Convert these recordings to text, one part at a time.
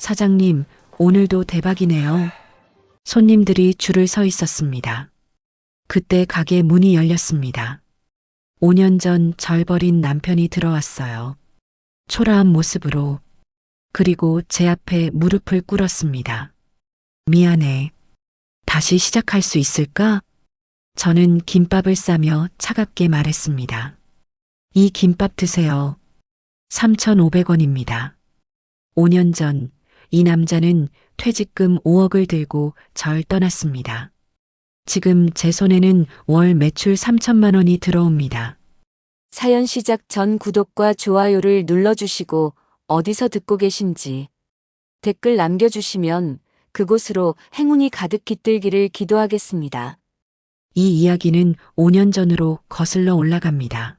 사장님, 오늘도 대박이네요. 손님들이 줄을 서 있었습니다. 그때 가게 문이 열렸습니다. 5년 전 절 버린 남편이 들어왔어요. 초라한 모습으로. 그리고 제 앞에 무릎을 꿇었습니다. 미안해. 다시 시작할 수 있을까? 저는 김밥을 싸며 차갑게 말했습니다. 이 김밥 드세요. 3,500원입니다. 5년 전 이 남자는 퇴직금 5억을 들고 절 떠났습니다. 지금 제 손에는 월 매출 3천만 원이 들어옵니다. 사연 시작 전 구독과 좋아요를 눌러주시고 어디서 듣고 계신지 댓글 남겨주시면 그곳으로 행운이 가득 깃들기를 기도하겠습니다. 이 이야기는 5년 전으로 거슬러 올라갑니다.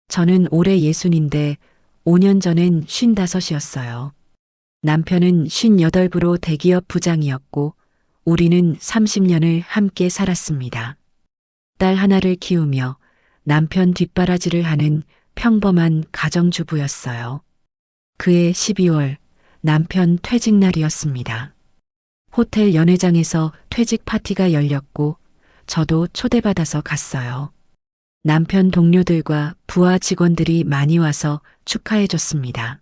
저는 올해 60인데 5년 전엔 55이었어요. 남편은 58부로 대기업 부장이었고 우리는 30년을 함께 살았습니다. 딸 하나를 키우며 남편 뒷바라지를 하는 평범한 가정주부였어요. 그해 12월 남편 퇴직날이었습니다. 호텔 연회장에서 퇴직 파티가 열렸고 저도 초대받아서 갔어요. 남편 동료들과 부하 직원들이 많이 와서 축하해 줬습니다.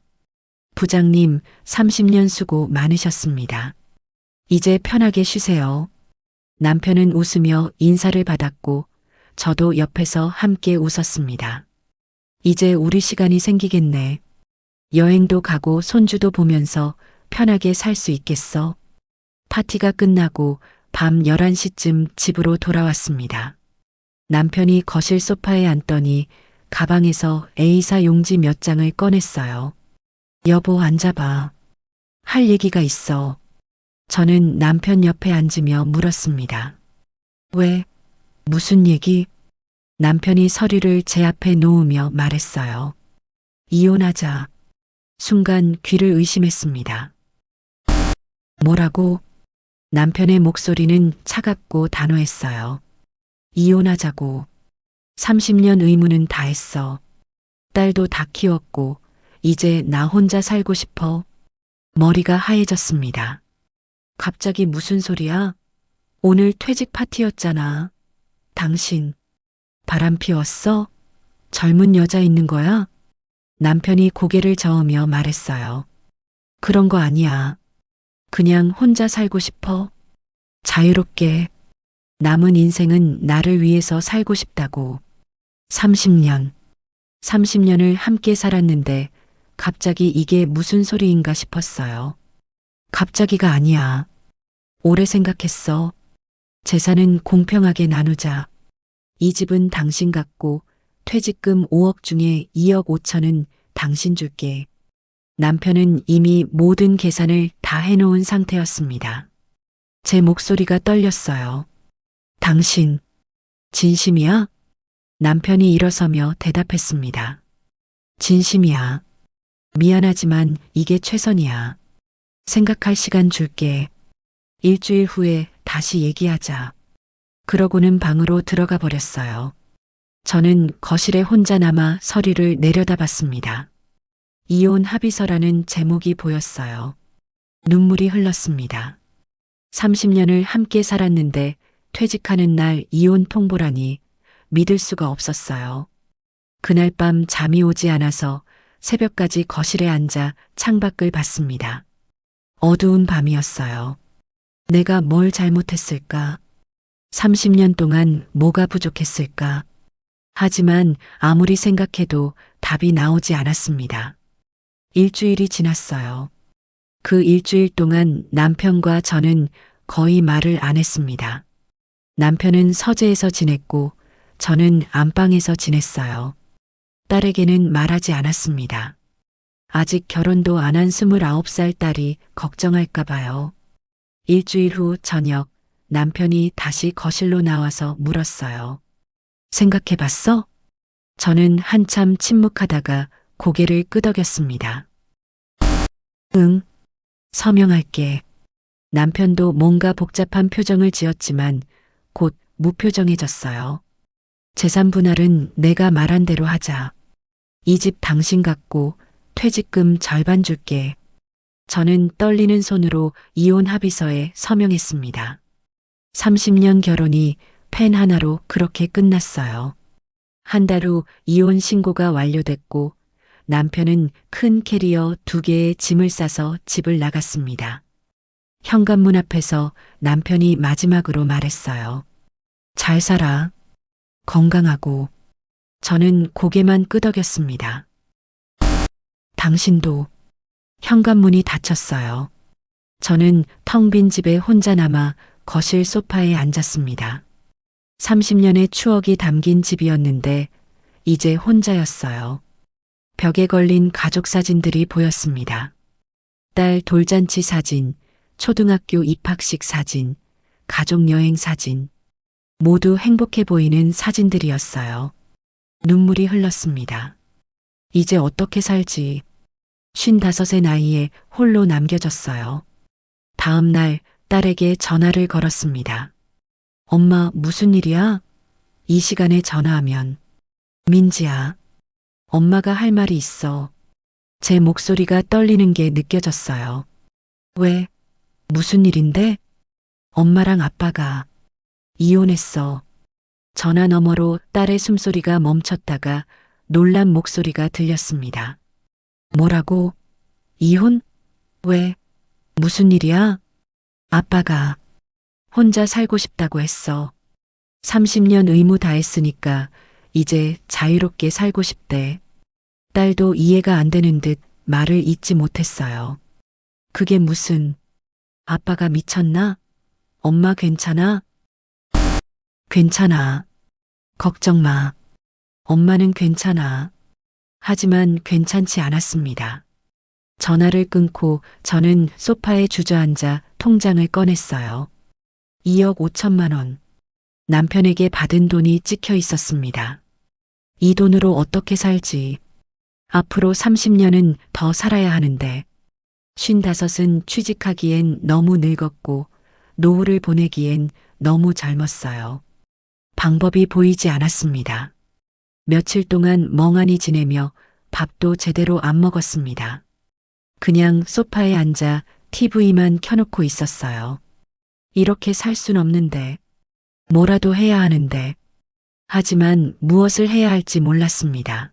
부장님, 30년 수고 많으셨습니다. 이제 편하게 쉬세요. 남편은 웃으며 인사를 받았고 저도 옆에서 함께 웃었습니다. 이제 우리 시간이 생기겠네. 여행도 가고 손주도 보면서 편하게 살 수 있겠어. 파티가 끝나고 밤 11시쯤 집으로 돌아왔습니다. 남편이 거실 소파에 앉더니 가방에서 A사 용지 몇 장을 꺼냈어요. 여보, 앉아봐. 할 얘기가 있어. 저는 남편 옆에 앉으며 물었습니다. 왜? 무슨 얘기? 남편이 서류를 제 앞에 놓으며 말했어요. 이혼하자. 순간 귀를 의심했습니다. 뭐라고? 남편의 목소리는 차갑고 단호했어요. 이혼하자고. 30년 의무는 다 했어. 딸도 다 키웠고 이제 나 혼자 살고 싶어. 머리가 하얘졌습니다. 갑자기 무슨 소리야? 오늘 퇴직 파티였잖아. 당신 바람 피웠어? 젊은 여자 있는 거야? 남편이 고개를 저으며 말했어요. 그런 거 아니야. 그냥 혼자 살고 싶어. 자유롭게. 남은 인생은 나를 위해서 살고 싶다고. 30년을 함께 살았는데 갑자기 이게 무슨 소리인가 싶었어요. 갑자기가 아니야. 오래 생각했어. 재산은 공평하게 나누자. 이 집은 당신 갖고 퇴직금 5억 중에 2억 5천은 당신 줄게. 남편은 이미 모든 계산을 다 해놓은 상태였습니다. 제 목소리가 떨렸어요. 당신, 진심이야? 남편이 일어서며 대답했습니다. 진심이야. 미안하지만 이게 최선이야. 생각할 시간 줄게. 일주일 후에 다시 얘기하자. 그러고는 방으로 들어가 버렸어요. 저는 거실에 혼자 남아 서류를 내려다봤습니다. 이혼 합의서라는 제목이 보였어요. 눈물이 흘렀습니다. 30년을 함께 살았는데 퇴직하는 날 이혼 통보라니 믿을 수가 없었어요. 그날 밤 잠이 오지 않아서 새벽까지 거실에 앉아 창밖을 봤습니다. 어두운 밤이었어요. 내가 뭘 잘못했을까? 30년 동안 뭐가 부족했을까? 하지만 아무리 생각해도 답이 나오지 않았습니다. 일주일이 지났어요. 그 일주일 동안 남편과 저는 거의 말을 안 했습니다. 남편은 서재에서 지냈고 저는 안방에서 지냈어요. 딸에게는 말하지 않았습니다. 아직 결혼도 안 한 29살 딸이 걱정할까 봐요. 일주일 후 저녁 남편이 다시 거실로 나와서 물었어요. 생각해봤어? 저는 한참 침묵하다가 고개를 끄덕였습니다. 응, 서명할게. 남편도 뭔가 복잡한 표정을 지었지만 곧 무표정해졌어요. 재산 분할은 내가 말한 대로 하자. 이 집 당신 갖고 퇴직금 절반 줄게. 저는 떨리는 손으로 이혼 합의서에 서명했습니다. 30년 결혼이 펜 하나로 그렇게 끝났어요. 한 달 후 이혼 신고가 완료됐고 남편은 큰 캐리어 2개의 짐을 싸서 집을 나갔습니다. 현관문 앞에서 남편이 마지막으로 말했어요. 잘 살아. 건강하고. 저는 고개만 끄덕였습니다. 당신도. 현관문이 닫혔어요. 저는 텅 빈 집에 혼자 남아 거실 소파에 앉았습니다. 30년의 추억이 담긴 집이었는데 이제 혼자였어요. 벽에 걸린 가족 사진들이 보였습니다. 딸 돌잔치 사진, 초등학교 입학식 사진, 가족 여행 사진. 모두 행복해 보이는 사진들이었어요. 눈물이 흘렀습니다. 이제 어떻게 살지? 55의 나이에 홀로 남겨졌어요. 다음 날 딸에게 전화를 걸었습니다. 엄마, 무슨 일이야? 이 시간에 전화하면. 민지야. 엄마가 할 말이 있어. 제 목소리가 떨리는 게 느껴졌어요. 왜? 무슨 일인데? 엄마랑 아빠가 이혼했어. 전화 너머로 딸의 숨소리가 멈췄다가 놀란 목소리가 들렸습니다. 뭐라고? 이혼? 왜? 무슨 일이야? 아빠가 혼자 살고 싶다고 했어. 30년 의무 다 했으니까 이제 자유롭게 살고 싶대. 딸도 이해가 안 되는 듯 말을 잇지 못했어요. 그게 무슨, 아빠가 미쳤나? 엄마 괜찮아? 괜찮아. 걱정 마. 엄마는 괜찮아. 하지만 괜찮지 않았습니다. 전화를 끊고 저는 소파에 주저앉아 통장을 꺼냈어요. 2억 5천만 원. 남편에게 받은 돈이 찍혀 있었습니다. 이 돈으로 어떻게 살지? 앞으로 30년은 더 살아야 하는데 55은 취직하기엔 너무 늙었고 노후를 보내기엔 너무 젊었어요. 방법이 보이지 않았습니다. 며칠 동안 멍하니 지내며 밥도 제대로 안 먹었습니다. 그냥 소파에 앉아 TV만 켜놓고 있었어요. 이렇게 살 순 없는데, 뭐라도 해야 하는데, 하지만 무엇을 해야 할지 몰랐습니다.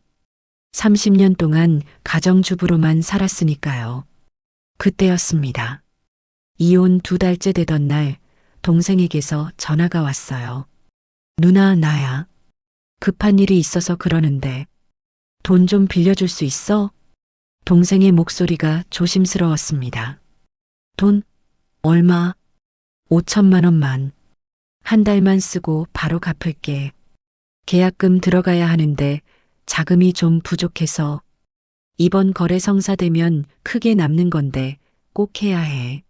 30년 동안 가정주부로만 살았으니까요. 그때였습니다. 이혼 2달째 되던 날 동생에게서 전화가 왔어요. 누나, 나야. 급한 일이 있어서 그러는데 돈 좀 빌려줄 수 있어? 동생의 목소리가 조심스러웠습니다. 돈? 얼마? 5천만 원만. 한 달만 쓰고 바로 갚을게. 계약금 들어가야 하는데 자금이 좀 부족해서 이번 거래 성사되면 크게 남는 건데 꼭 해야 해.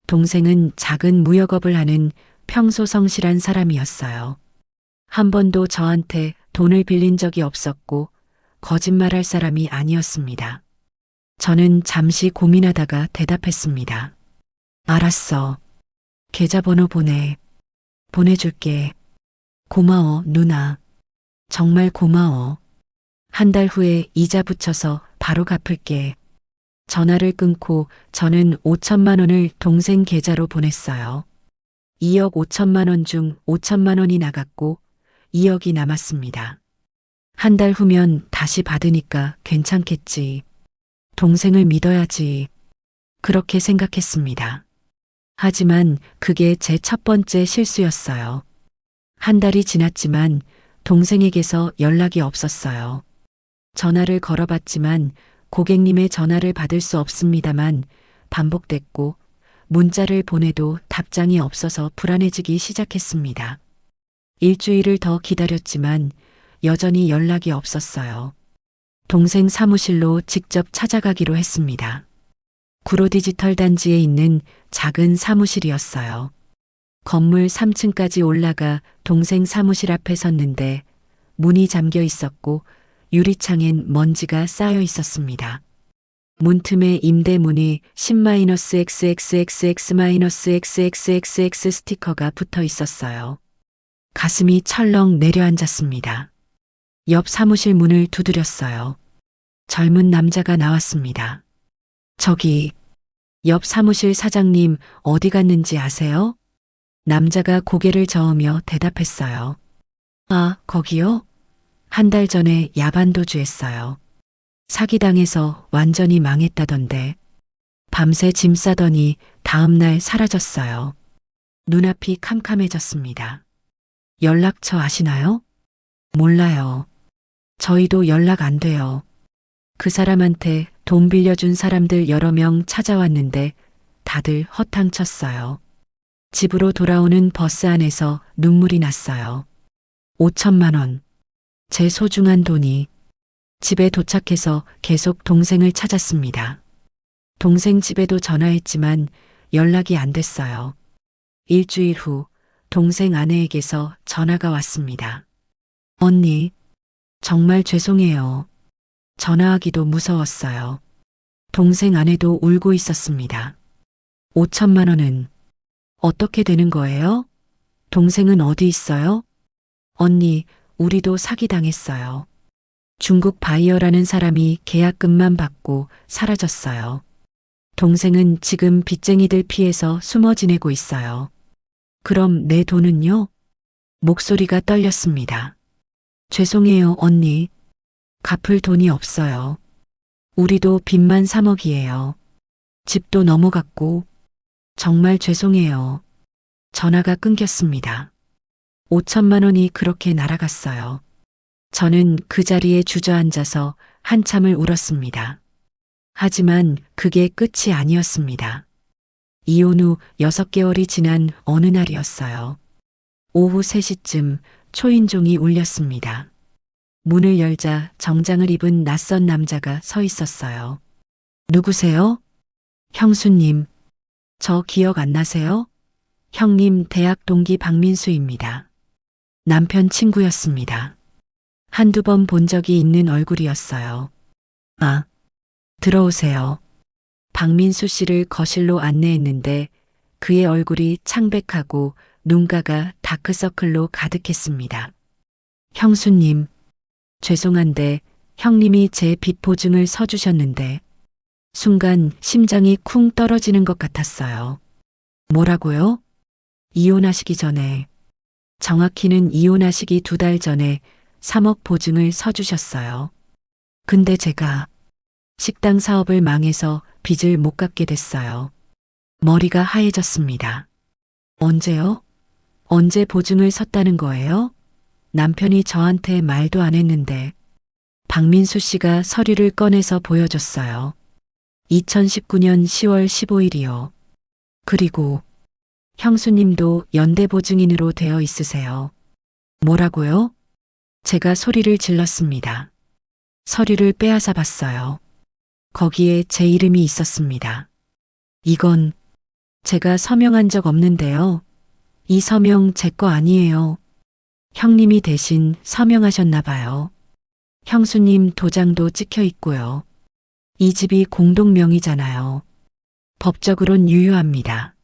동생은 작은 무역업을 하는 평소 성실한 사람이었어요. 한 번도 저한테 돈을 빌린 적이 없었고 거짓말할 사람이 아니었습니다. 저는 잠시 고민하다가 대답했습니다. 알았어. 계좌번호 보내. 보내줄게. 고마워, 누나. 정말 고마워. 한 달 후에 이자 붙여서 바로 갚을게. 전화를 끊고 저는 5천만 원을 동생 계좌로 보냈어요. 2억 5천만 원 중 5천만 원이 나갔고 2억이 남았습니다. 한 달 후면 다시 받으니까 괜찮겠지. 동생을 믿어야지. 그렇게 생각했습니다. 하지만 그게 제 첫 번째 실수였어요. 한 달이 지났지만 동생에게서 연락이 없었어요. 전화를 걸어봤지만 고객님의 전화를 받을 수 없습니다만 반복됐고 문자를 보내도 답장이 없어서 불안해지기 시작했습니다. 일주일을 더 기다렸지만 여전히 연락이 없었어요. 동생 사무실로 직접 찾아가기로 했습니다. 구로 디지털 단지에 있는 작은 사무실이었어요. 건물 3층까지 올라가 동생 사무실 앞에 섰는데 문이 잠겨 있었고 유리창엔 먼지가 쌓여 있었습니다. 문틈에 임대문이 10-XXXX-XXXX 스티커가 붙어 있었어요. 가슴이 철렁 내려앉았습니다. 옆 사무실 문을 두드렸어요. 젊은 남자가 나왔습니다. 저기, 옆 사무실 사장님 어디 갔는지 아세요? 남자가 고개를 저으며 대답했어요. 아, 거기요? 한 달 전에 야반도주했어요. 사기당해서 완전히 망했다던데. 밤새 짐 싸더니 다음날 사라졌어요. 눈앞이 캄캄해졌습니다. 연락처 아시나요? 몰라요. 저희도 연락 안 돼요. 그 사람한테 돈 빌려준 사람들 여러 명 찾아왔는데 다들 허탕쳤어요. 집으로 돌아오는 버스 안에서 눈물이 났어요. 5천만 원. 제 소중한 돈이. 집에 도착해서 계속 동생을 찾았습니다. 동생 집에도 전화했지만 연락이 안 됐어요. 일주일 후 동생 아내에게서 전화가 왔습니다. 언니, 정말 죄송해요. 전화하기도 무서웠어요. 동생 아내도 울고 있었습니다. 5천만 원은 어떻게 되는 거예요? 동생은 어디 있어요? 언니, 우리도 사기당했어요. 중국 바이어라는 사람이 계약금만 받고 사라졌어요. 동생은 지금 빚쟁이들 피해서 숨어 지내고 있어요. 그럼 내 돈은요? 목소리가 떨렸습니다. 죄송해요, 언니. 갚을 돈이 없어요. 우리도 빚만 3억이에요. 집도 넘어갔고. 정말 죄송해요. 전화가 끊겼습니다. 5천만 원이 그렇게 날아갔어요. 저는 그 자리에 주저앉아서 한참을 울었습니다. 하지만 그게 끝이 아니었습니다. 이혼 후 6개월이 지난 어느 날이었어요. 오후 3시쯤 초인종이 울렸습니다. 문을 열자 정장을 입은 낯선 남자가 서 있었어요. 누구세요? 형수님. 저 기억 안 나세요? 형님 대학 동기 박민수입니다. 남편 친구였습니다. 한두 번 본 적이 있는 얼굴이었어요. 아, 들어오세요. 박민수 씨를 거실로 안내했는데 그의 얼굴이 창백하고 눈가가 다크서클로 가득했습니다. 형수님, 죄송한데 형님이 제 빚 보증을 서주셨는데 순간 심장이 쿵 떨어지는 것 같았어요. 뭐라고요? 이혼하시기 전에, 정확히는 이혼하시기 2달 전에 3억 보증을 서주셨어요. 근데 제가 식당 사업을 망해서 빚을 못 갚게 됐어요. 머리가 하얘졌습니다. 언제요? 언제 보증을 섰다는 거예요? 남편이 저한테 말도 안 했는데 박민수 씨가 서류를 꺼내서 보여줬어요. 2019년 10월 15일이요. 그리고 형수님도 연대보증인으로 되어 있으세요. 뭐라고요? 제가 소리를 질렀습니다. 서류를 빼앗아 봤어요. 거기에 제 이름이 있었습니다. 이건 제가 서명한 적 없는데요. 이 서명 제 거 아니에요. 형님이 대신 서명하셨나 봐요. 형수님 도장도 찍혀 있고요. 이 집이 공동명의잖아요. 법적으론 유효합니다.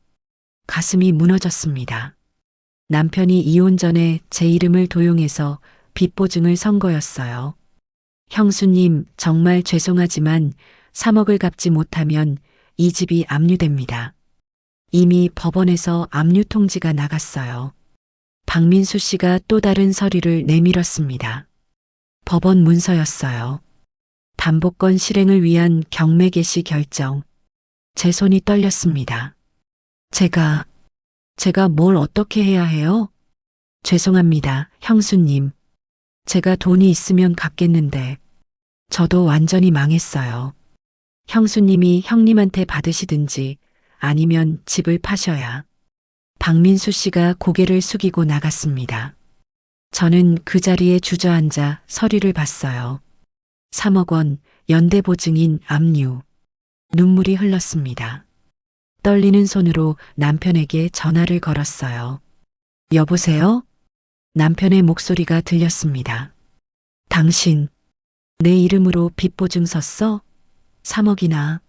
가슴이 무너졌습니다. 남편이 이혼 전에 제 이름을 도용해서 빚보증을 선 거였어요. 형수님, 정말 죄송하지만 3억을 갚지 못하면 이 집이 압류됩니다. 이미 법원에서 압류 통지가 나갔어요. 박민수 씨가 또 다른 서류를 내밀었습니다. 법원 문서였어요. 담보권 실행을 위한 경매 개시 결정. 제 손이 떨렸습니다. 제가 뭘 어떻게 해야 해요? 죄송합니다, 형수님. 제가 돈이 있으면 갚겠는데 저도 완전히 망했어요. 형수님이 형님한테 받으시든지 아니면 집을 파셔야. 박민수 씨가 고개를 숙이고 나갔습니다. 저는 그 자리에 주저앉아 서류를 봤어요. 3억 원, 연대보증인 압류. 눈물이 흘렀습니다. 떨리는 손으로 남편에게 전화를 걸었어요. 여보세요? 남편의 목소리가 들렸습니다. 당신, 내 이름으로 빚보증 섰어? 3억이나.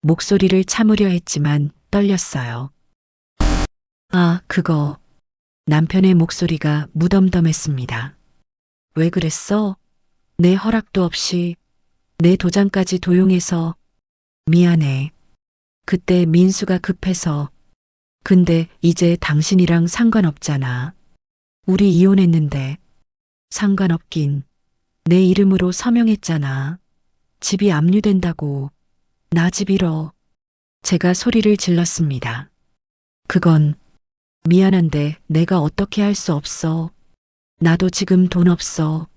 목소리를 참으려 했지만 떨렸어요. 아, 그거. 남편의 목소리가 무덤덤했습니다. 왜 그랬어? 내 허락도 없이 내 도장까지 도용해서. 미안해. 그때 민수가 급해서 근데 이제 당신이랑 상관없잖아. 우리 이혼했는데 상관없긴 내 이름으로 서명했잖아. 집이 압류된다고. 나 집 잃어. 제가 소리를 질렀습니다. 그건 미안한데 내가 어떻게 할 수 없어. 나도 지금 돈 없어.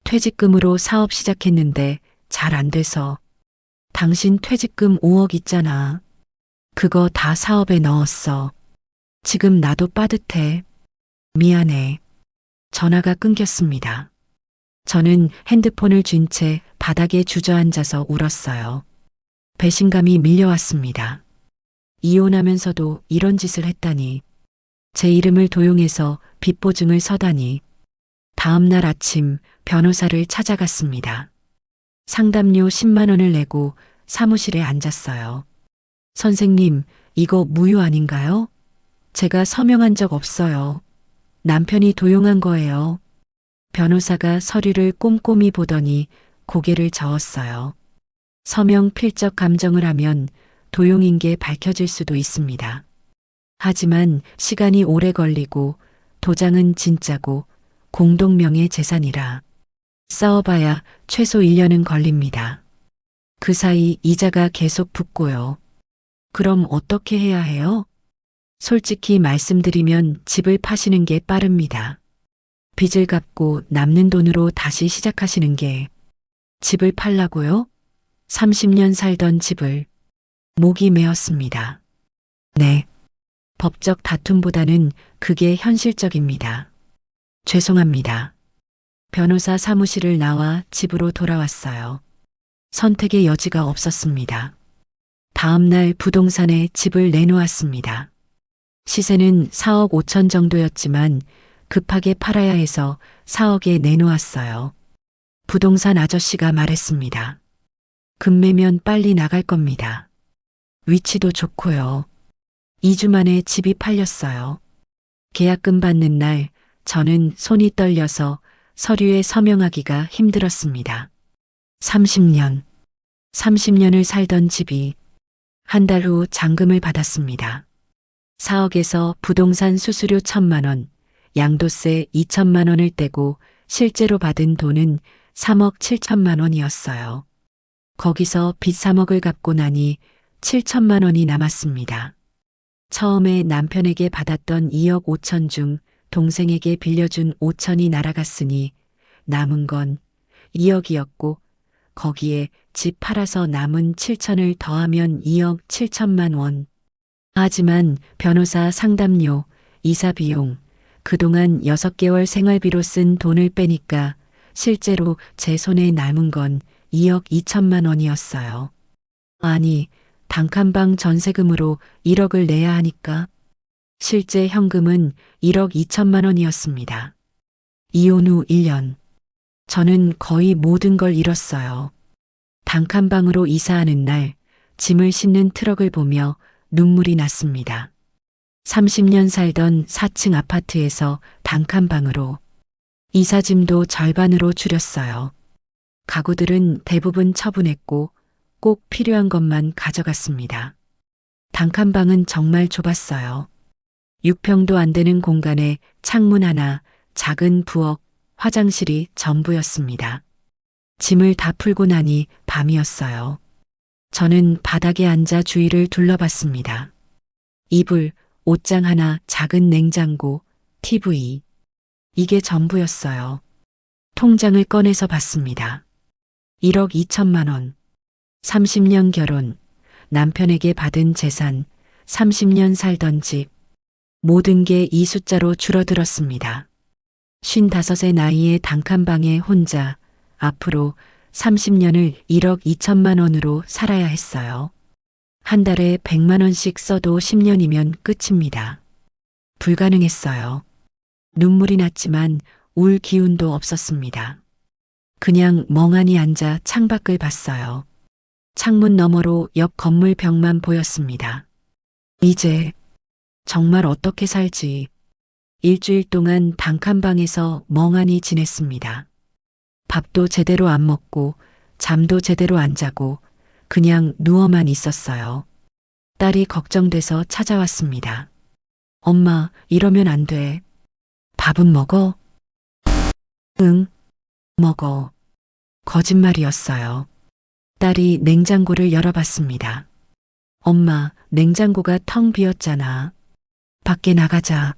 퇴직금으로 사업 시작했는데 잘 안 돼서. 당신 퇴직금 5억 있잖아. 그거 다 사업에 넣었어. 지금 나도 빠듯해. 미안해. 전화가 끊겼습니다. 저는 핸드폰을 쥔 채 바닥에 주저앉아서 울었어요. 배신감이 밀려왔습니다. 이혼하면서도 이런 짓을 했다니. 제 이름을 도용해서 빚보증을 서다니. 다음 날 아침 변호사를 찾아갔습니다. 상담료 10만 원을 내고 사무실에 앉았어요. 선생님, 이거 무효 아닌가요? 제가 서명한 적 없어요. 남편이 도용한 거예요. 변호사가 서류를 꼼꼼히 보더니 고개를 저었어요. 서명 필적 감정을 하면 도용인 게 밝혀질 수도 있습니다. 하지만 시간이 오래 걸리고 도장은 진짜고 공동명의 재산이라 싸워봐야 최소 1년은 걸립니다. 그 사이 이자가 계속 붙고요. 그럼 어떻게 해야 해요? 솔직히 말씀드리면 집을 파시는 게 빠릅니다. 빚을 갚고 남는 돈으로 다시 시작하시는 게 집을 팔라고요? 30년 살던 집을 목이 메었습니다. 네. 법적 다툼보다는 그게 현실적입니다. 죄송합니다. 변호사 사무실을 나와 집으로 돌아왔어요. 선택의 여지가 없었습니다. 다음 날 부동산에 집을 내놓았습니다. 시세는 4억 5천 정도였지만 급하게 팔아야 해서 4억에 내놓았어요. 부동산 아저씨가 말했습니다. 금매면 빨리 나갈 겁니다. 위치도 좋고요. 2주 만에 집이 팔렸어요. 계약금 받는 날 저는 손이 떨려서 서류에 서명하기가 힘들었습니다. 30년을 살던 집이 한 달 후 잔금을 받았습니다. 4억에서 부동산 수수료 1,000만 원, 양도세 2천만 원을 떼고 실제로 받은 돈은 3억 7천만 원이었어요. 거기서 빚 3억을 갚고 나니 7천만 원이 남았습니다. 처음에 남편에게 받았던 2억 5천 중 동생에게 빌려준 5천이 날아갔으니 남은 건 2억이었고 거기에 집 팔아서 남은 7천을 더하면 2억 7천만 원. 하지만 변호사 상담료, 이사 비용, 그동안 6개월 생활비로 쓴 돈을 빼니까 실제로 제 손에 남은 건 2억 2천만 원이었어요. 아니, 단칸방 전세금으로 1억을 내야 하니까 실제 현금은 1억 2천만 원이었습니다. 이혼 후 1년. 저는 거의 모든 걸 잃었어요. 단칸방으로 이사하는 날 짐을 싣는 트럭을 보며 눈물이 났습니다. 30년 살던 4층 아파트에서 단칸방으로 이사짐도 절반으로 줄였어요. 가구들은 대부분 처분했고 꼭 필요한 것만 가져갔습니다. 단칸방은 정말 좁았어요. 6평도 안 되는 공간에 창문 하나, 작은 부엌, 화장실이 전부였습니다. 짐을 다 풀고 나니 밤이었어요. 저는 바닥에 앉아 주위를 둘러봤습니다. 이불, 옷장 하나, 작은 냉장고, TV. 이게 전부였어요. 통장을 꺼내서 봤습니다. 1억 2천만 원. 30년 결혼, 남편에게 받은 재산, 30년 살던 집. 모든 게 이 숫자로 줄어들었습니다. 55의 나이에 단칸방에 혼자 앞으로 30년을 1억 2천만 원으로 살아야 했어요. 한 달에 100만 원씩 써도 10년이면 끝입니다. 불가능했어요. 눈물이 났지만 울 기운도 없었습니다. 그냥 멍하니 앉아 창밖을 봤어요. 창문 너머로 옆 건물 벽만 보였습니다. 이제 정말 어떻게 살지. 일주일 동안 단칸방에서 멍하니 지냈습니다. 밥도 제대로 안 먹고 잠도 제대로 안 자고 그냥 누워만 있었어요. 딸이 걱정돼서 찾아왔습니다. 엄마, 이러면 안 돼. 밥은 먹어? 응, 먹어. 거짓말이었어요. 딸이 냉장고를 열어봤습니다. 엄마, 냉장고가 텅 비었잖아. 밖에 나가자.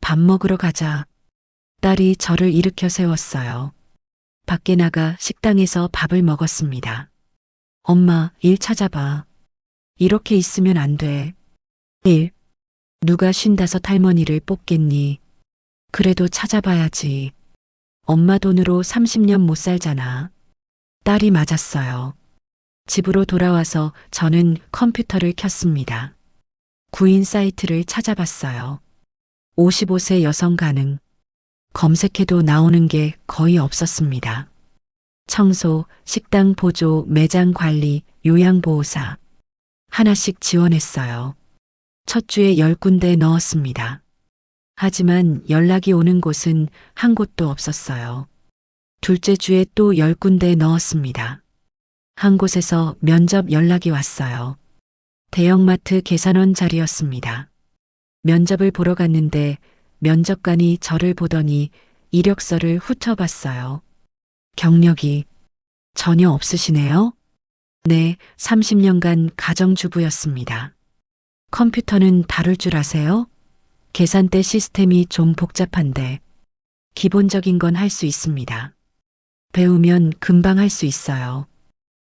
밥 먹으러 가자. 딸이 저를 일으켜 세웠어요. 밖에 나가 식당에서 밥을 먹었습니다. 엄마, 일 찾아봐. 이렇게 있으면 안 돼. 일. 누가 55 할머니를 뽑겠니? 그래도 찾아봐야지. 엄마 돈으로 30년 못 살잖아. 딸이 맞았어요. 집으로 돌아와서 저는 컴퓨터를 켰습니다. 구인 사이트를 찾아봤어요. 55세 여성 가능. 검색해도 나오는 게 거의 없었습니다. 청소, 식당 보조, 매장 관리, 요양보호사. 하나씩 지원했어요. 첫 주에 10군데 넣었습니다. 하지만 연락이 오는 곳은 한 곳도 없었어요. 둘째 주에 또 10군데 넣었습니다. 한 곳에서 면접 연락이 왔어요. 대형마트 계산원 자리였습니다. 면접을 보러 갔는데 면접관이 저를 보더니 이력서를 훑어봤어요. 경력이 전혀 없으시네요? 네, 30년간 가정주부였습니다. 컴퓨터는 다룰 줄 아세요? 계산대 시스템이 좀 복잡한데 기본적인 건 할 수 있습니다. 배우면 금방 할 수 있어요.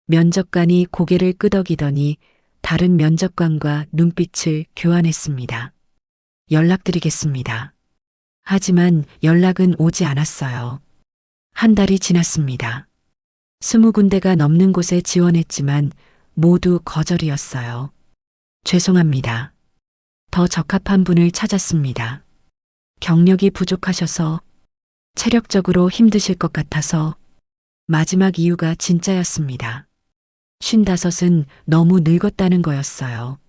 면접관이 고개를 끄덕이더니 다른 면접관과 눈빛을 교환했습니다. 연락드리겠습니다. 하지만 연락은 오지 않았어요. 한 달이 지났습니다. 20군데가 넘는 곳에 지원했지만 모두 거절이었어요. 죄송합니다. 더 적합한 분을 찾았습니다. 경력이 부족하셔서 체력적으로 힘드실 것 같아서 마지막 이유가 진짜였습니다. 55은 너무 늙었다는 거였어요.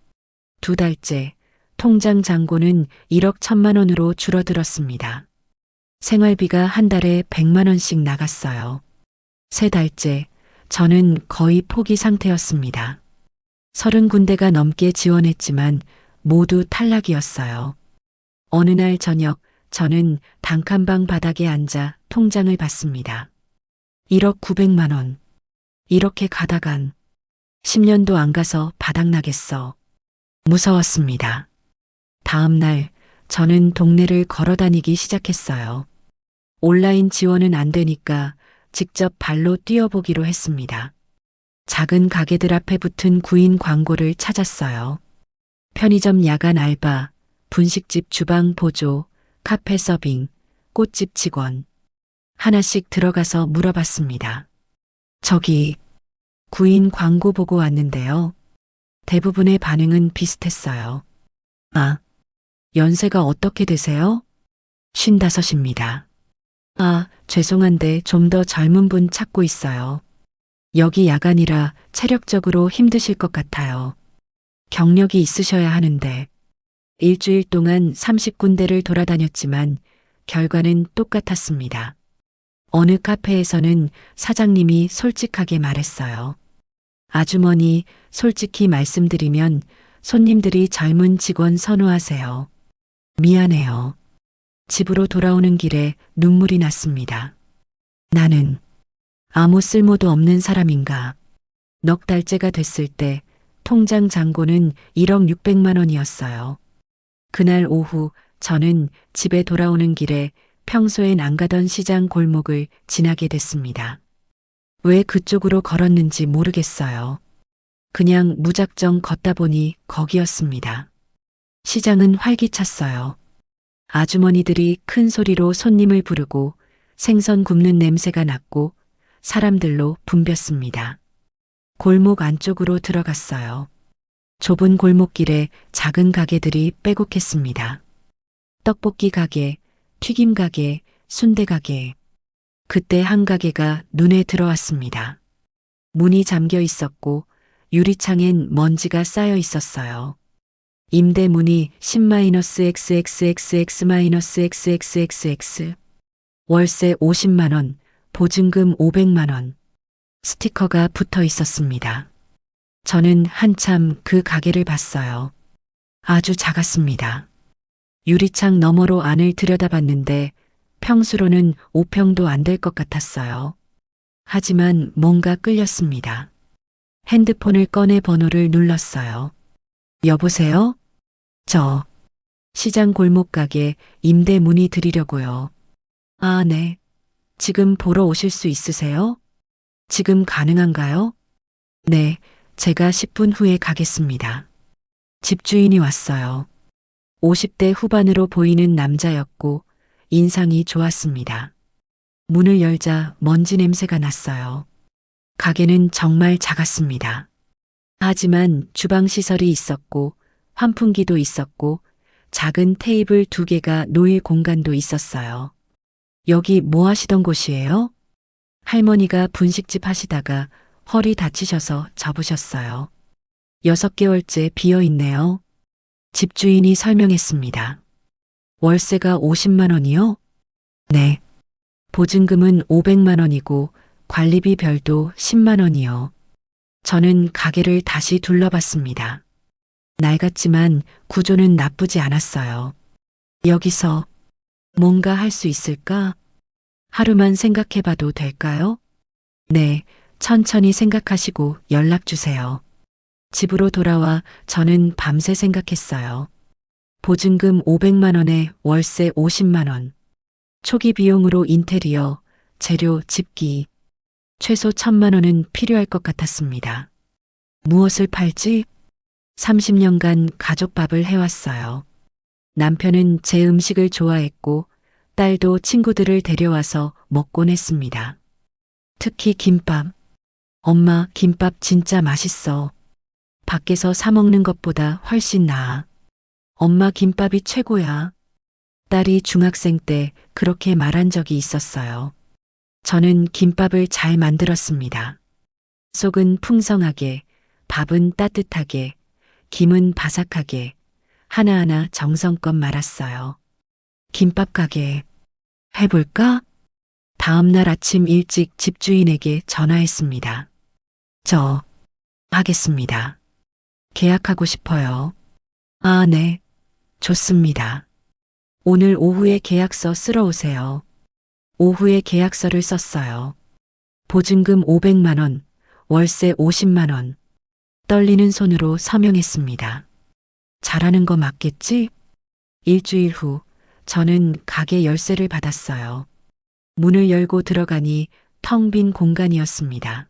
2달째 통장 잔고는 1억 1천만 원으로 줄어들었습니다. 생활비가 한 달에 100만 원씩 나갔어요. 3달째 저는 거의 포기 상태였습니다. 30군데가 넘게 지원했지만 모두 탈락이었어요. 어느 날 저녁 저는 단칸방 바닥에 앉아 통장을 봤습니다. 1억 900만 원. 이렇게 가다간 10년도 안 가서 바닥나겠어. 무서웠습니다. 다음 날 저는 동네를 걸어 다니기 시작했어요. 온라인 지원은 안 되니까 직접 발로 뛰어보기로 했습니다. 작은 가게들 앞에 붙은 구인 광고를 찾았어요. 편의점 야간 알바, 분식집 주방 보조, 카페 서빙, 꽃집 직원. 하나씩 들어가서 물어봤습니다. 저기 구인 광고 보고 왔는데요. 대부분의 반응은 비슷했어요. 아, 연세가 어떻게 되세요? 55입니다. 아, 죄송한데 좀 더 젊은 분 찾고 있어요. 여기 야간이라 체력적으로 힘드실 것 같아요. 경력이 있으셔야 하는데. 일주일 동안 30군데를 돌아다녔지만 결과는 똑같았습니다. 어느 카페에서는 사장님이 솔직하게 말했어요. 아주머니, 솔직히 말씀드리면 손님들이 젊은 직원 선호하세요. 미안해요. 집으로 돌아오는 길에 눈물이 났습니다. 나는 아무 쓸모도 없는 사람인가. 넉 달째가 됐을 때 통장 잔고는 1억 600만 원이었어요. 그날 오후 저는 집에 돌아오는 길에 평소엔 안 가던 시장 골목을 지나게 됐습니다. 왜 그쪽으로 걸었는지 모르겠어요. 그냥 무작정 걷다 보니 거기였습니다. 시장은 활기찼어요. 아주머니들이 큰 소리로 손님을 부르고 생선 굽는 냄새가 났고 사람들로 붐볐습니다. 골목 안쪽으로 들어갔어요. 좁은 골목길에 작은 가게들이 빼곡했습니다. 떡볶이 가게, 튀김 가게, 순대 가게. 그때 한 가게가 눈에 들어왔습니다. 문이 잠겨 있었고 유리창엔 먼지가 쌓여 있었어요. 임대문이 10-XXXX-XXX 월세 50만 원, 보증금 500만 원. 스티커가 붙어 있었습니다. 저는 한참 그 가게를 봤어요. 아주 작았습니다. 유리창 너머로 안을 들여다봤는데 평수로는 5평도 안 될 것 같았어요. 하지만 뭔가 끌렸습니다. 핸드폰을 꺼내 번호를 눌렀어요. 여보세요? 저 시장 골목 가게 임대 문의 드리려고요. 아, 네. 지금 보러 오실 수 있으세요? 지금 가능한가요? 네, 제가 10분 후에 가겠습니다. 집주인이 왔어요. 50대 후반으로 보이는 남자였고 인상이 좋았습니다. 문을 열자 먼지 냄새가 났어요. 가게는 정말 작았습니다. 하지만 주방 시설이 있었고 환풍기도 있었고 작은 테이블 2개가 놓일 공간도 있었어요. 여기 뭐 하시던 곳이에요? 할머니가 분식집 하시다가 허리 다치셔서 접으셨어요. 6개월째 비어 있네요. 집주인이 설명했습니다. 월세가 50만 원이요? 네. 보증금은 500만 원이고 관리비 별도 10만 원이요. 저는 가게를 다시 둘러봤습니다. 낡았지만 구조는 나쁘지 않았어요. 여기서 뭔가 할 수 있을까? 하루만 생각해봐도 될까요? 네, 천천히 생각하시고 연락 주세요. 집으로 돌아와 저는 밤새 생각했어요. 보증금 500만 원에 월세 50만 원. 초기 비용으로 인테리어, 재료, 집기. 최소 1000만 원은 필요할 것 같았습니다. 무엇을 팔지? 30년간 가족밥을 해왔어요. 남편은 제 음식을 좋아했고 딸도 친구들을 데려와서 먹곤 했습니다. 특히 김밥. 엄마, 김밥 진짜 맛있어. 밖에서 사 먹는 것보다 훨씬 나아. 엄마 김밥이 최고야. 딸이 중학생 때 그렇게 말한 적이 있었어요. 저는 김밥을 잘 만들었습니다. 속은 풍성하게, 밥은 따뜻하게, 김은 바삭하게, 하나하나 정성껏 말았어요. 김밥 가게 해볼까? 다음 날 아침 일찍 집주인에게 전화했습니다. 저 하겠습니다. 계약하고 싶어요. 아, 네. 좋습니다. 오늘 오후에 계약서 쓰러 오세요. 오후에 계약서를 썼어요. 보증금 500만 원, 월세 50만 원. 떨리는 손으로 서명했습니다. 잘하는 거 맞겠지? 일주일 후 저는 가게 열쇠를 받았어요. 문을 열고 들어가니 텅 빈 공간이었습니다.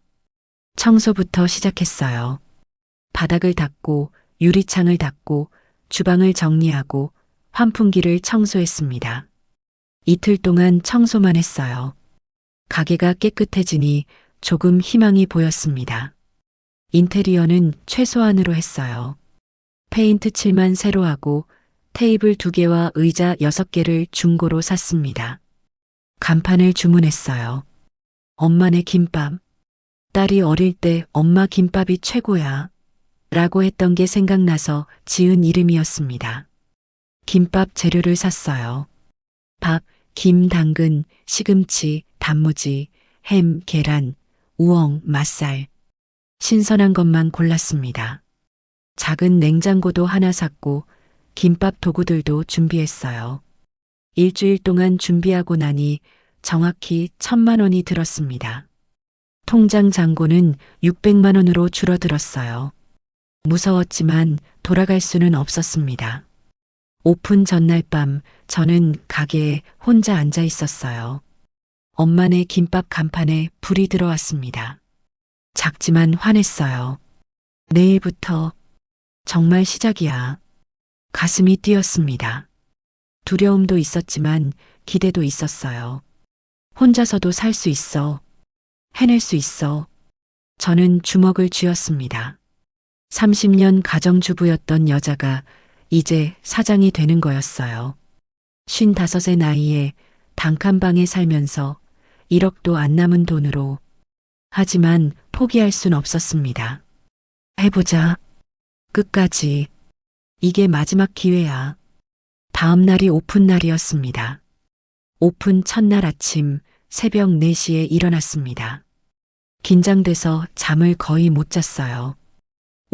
청소부터 시작했어요. 바닥을 닦고 유리창을 닦고 주방을 정리하고 환풍기를 청소했습니다. 이틀 동안 청소만 했어요. 가게가 깨끗해지니 조금 희망이 보였습니다. 인테리어는 최소한으로 했어요. 페인트 칠만 새로 하고 테이블 2개와 의자 6개를 중고로 샀습니다. 간판을 주문했어요. 엄마네 김밥. 딸이 어릴 때 엄마 김밥이 최고야. 라고 했던 게 생각나서 지은 이름이었습니다. 김밥 재료를 샀어요. 밥, 김, 당근, 시금치, 단무지, 햄, 계란, 우엉, 맛살. 신선한 것만 골랐습니다. 작은 냉장고도 하나 샀고 김밥 도구들도 준비했어요. 일주일 동안 준비하고 나니 정확히 1000만 원이 들었습니다. 통장 잔고는 600만 원으로 줄어들었어요. 무서웠지만 돌아갈 수는 없었습니다. 오픈 전날 밤 저는 가게에 혼자 앉아 있었어요. 엄마네 김밥 간판에 불이 들어왔습니다. 작지만 화냈어요. 내일부터 정말 시작이야. 가슴이 뛰었습니다. 두려움도 있었지만 기대도 있었어요. 혼자서도 살 수 있어. 해낼 수 있어. 저는 주먹을 쥐었습니다. 30년 가정주부였던 여자가 이제 사장이 되는 거였어요. 55의 나이에 단칸방에 살면서 1억도 안 남은 돈으로. 하지만 포기할 순 없었습니다. 해보자. 끝까지. 이게 마지막 기회야. 다음 날이 오픈 날이었습니다. 오픈 첫날 아침 새벽 4시에 일어났습니다. 긴장돼서 잠을 거의 못 잤어요.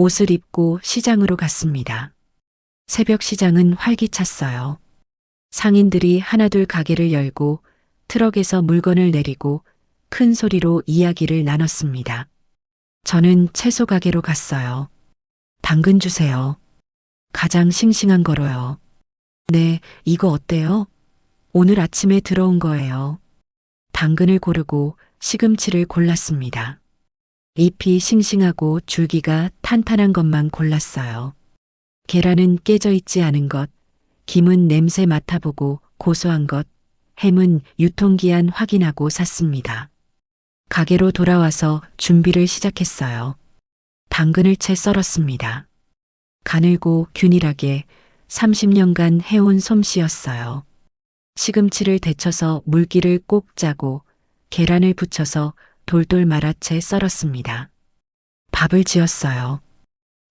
옷을 입고 시장으로 갔습니다. 새벽 시장은 활기찼어요. 상인들이 하나둘 가게를 열고 트럭에서 물건을 내리고 큰 소리로 이야기를 나눴습니다. 저는 채소 가게로 갔어요. 당근 주세요. 가장 싱싱한 거로요. 네, 이거 어때요? 오늘 아침에 들어온 거예요. 당근을 고르고 시금치를 골랐습니다. 잎이 싱싱하고 줄기가 탄탄한 것만 골랐어요. 계란은 깨져 있지 않은 것, 김은 냄새 맡아보고 고소한 것, 햄은 유통기한 확인하고 샀습니다. 가게로 돌아와서 준비를 시작했어요. 당근을 채 썰었습니다. 가늘고 균일하게 30년간 해온 솜씨였어요. 시금치를 데쳐서 물기를 꼭 짜고 계란을 붙여서 돌돌 말아 채 썰었습니다. 밥을 지었어요.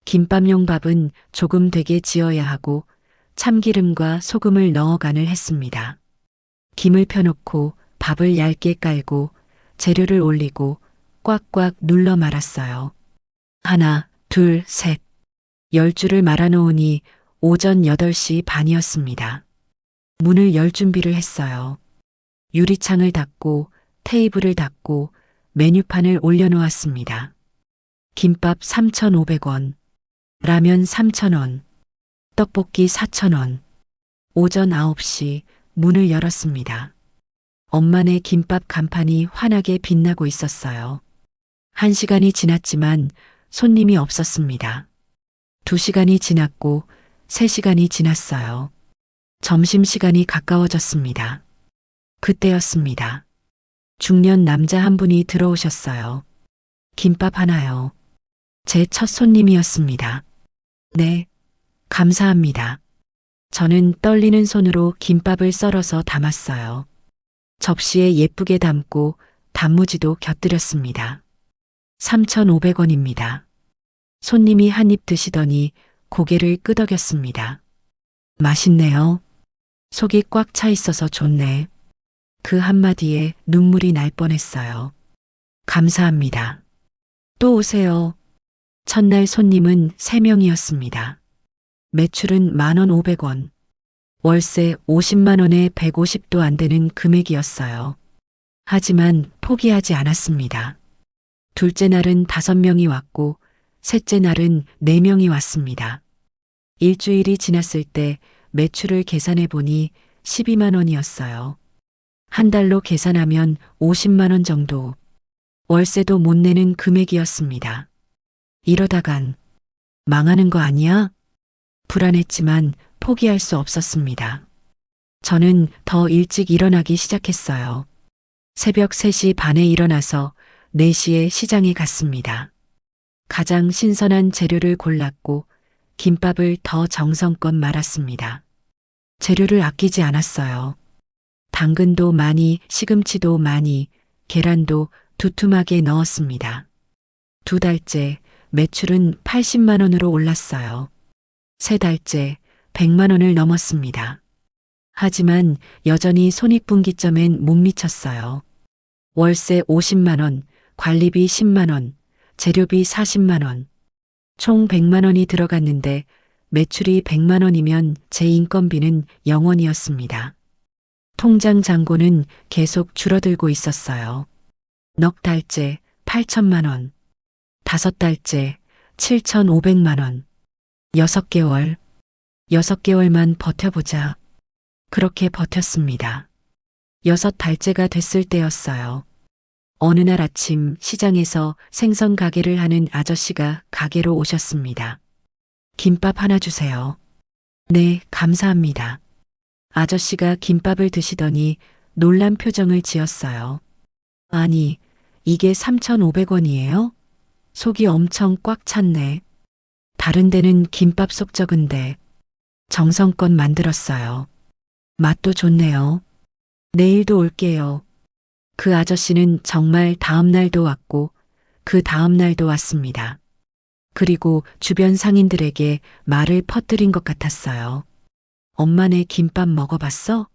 김밥용 밥은 조금 되게 지어야 하고 참기름과 소금을 넣어 간을 했습니다. 김을 펴놓고 밥을 얇게 깔고 재료를 올리고 꽉꽉 눌러 말았어요. 하나, 둘, 셋. 10줄을 말아놓으니 오전 8시 반이었습니다. 문을 열 준비를 했어요. 유리창을 닫고 테이블을 닫고 메뉴판을 올려놓았습니다. 김밥 3,500원, 라면 3,000원, 떡볶이 4,000원. 오전 9시 문을 열었습니다. 엄마네 김밥 간판이 환하게 빛나고 있었어요. 1시간이 지났지만 손님이 없었습니다. 2시간이 지났고 3시간이 지났어요. 점심시간이 가까워졌습니다. 그때였습니다. 중년 남자 한 분이 들어오셨어요. 김밥 하나요. 제 첫 손님이었습니다. 네, 감사합니다. 저는 떨리는 손으로 김밥을 썰어서 담았어요. 접시에 예쁘게 담고 단무지도 곁들였습니다. 3,500원입니다. 손님이 한 입 드시더니 고개를 끄덕였습니다. 맛있네요. 속이 꽉 차 있어서 좋네. 그 한마디에 눈물이 날 뻔했어요. 감사합니다. 또 오세요. 첫날 손님은 3명이었습니다. 매출은 10,500원. 월세 50만 원에 150도 안 되는 금액이었어요. 하지만 포기하지 않았습니다. 둘째 날은 5명이 왔고 셋째 날은 4명이 왔습니다. 일주일이 지났을 때 매출을 계산해 보니 12만 원이었어요. 한 달로 계산하면 50만 원 정도. 월세도 못 내는 금액이었습니다. 이러다간 망하는 거 아니야? 불안했지만 포기할 수 없었습니다. 저는 더 일찍 일어나기 시작했어요. 새벽 3시 반에 일어나서 4시에 시장에 갔습니다. 가장 신선한 재료를 골랐고 김밥을 더 정성껏 말았습니다. 재료를 아끼지 않았어요. 당근도 많이, 시금치도 많이, 계란도 두툼하게 넣었습니다. 2달째 매출은 80만 원으로 올랐어요. 3달째 100만 원을 넘었습니다. 하지만 여전히 손익분기점엔 못 미쳤어요. 월세 50만 원, 관리비 10만 원, 재료비 40만 원, 총 100만 원이 들어갔는데 매출이 100만 원이면 제 인건비는 0원이었습니다. 통장 잔고는 계속 줄어들고 있었어요. 넉 달째 8천만 원, 5달째 7,500만 원, 6개월, 6개월만 버텨보자. 그렇게 버텼습니다. 6달째가 됐을 때였어요. 어느 날 아침 시장에서 생선 가게를 하는 아저씨가 가게로 오셨습니다. 김밥 하나 주세요. 네, 감사합니다. 아저씨가 김밥을 드시더니 놀란 표정을 지었어요. 아니, 이게 3,500원이에요? 속이 엄청 꽉 찼네. 다른 데는 김밥 속 적은데 정성껏 만들었어요. 맛도 좋네요. 내일도 올게요. 그 아저씨는 정말 다음 날도 왔고 그 다음 날도 왔습니다. 그리고 주변 상인들에게 말을 퍼뜨린 것 같았어요. 엄마네 김밥 먹어봤어?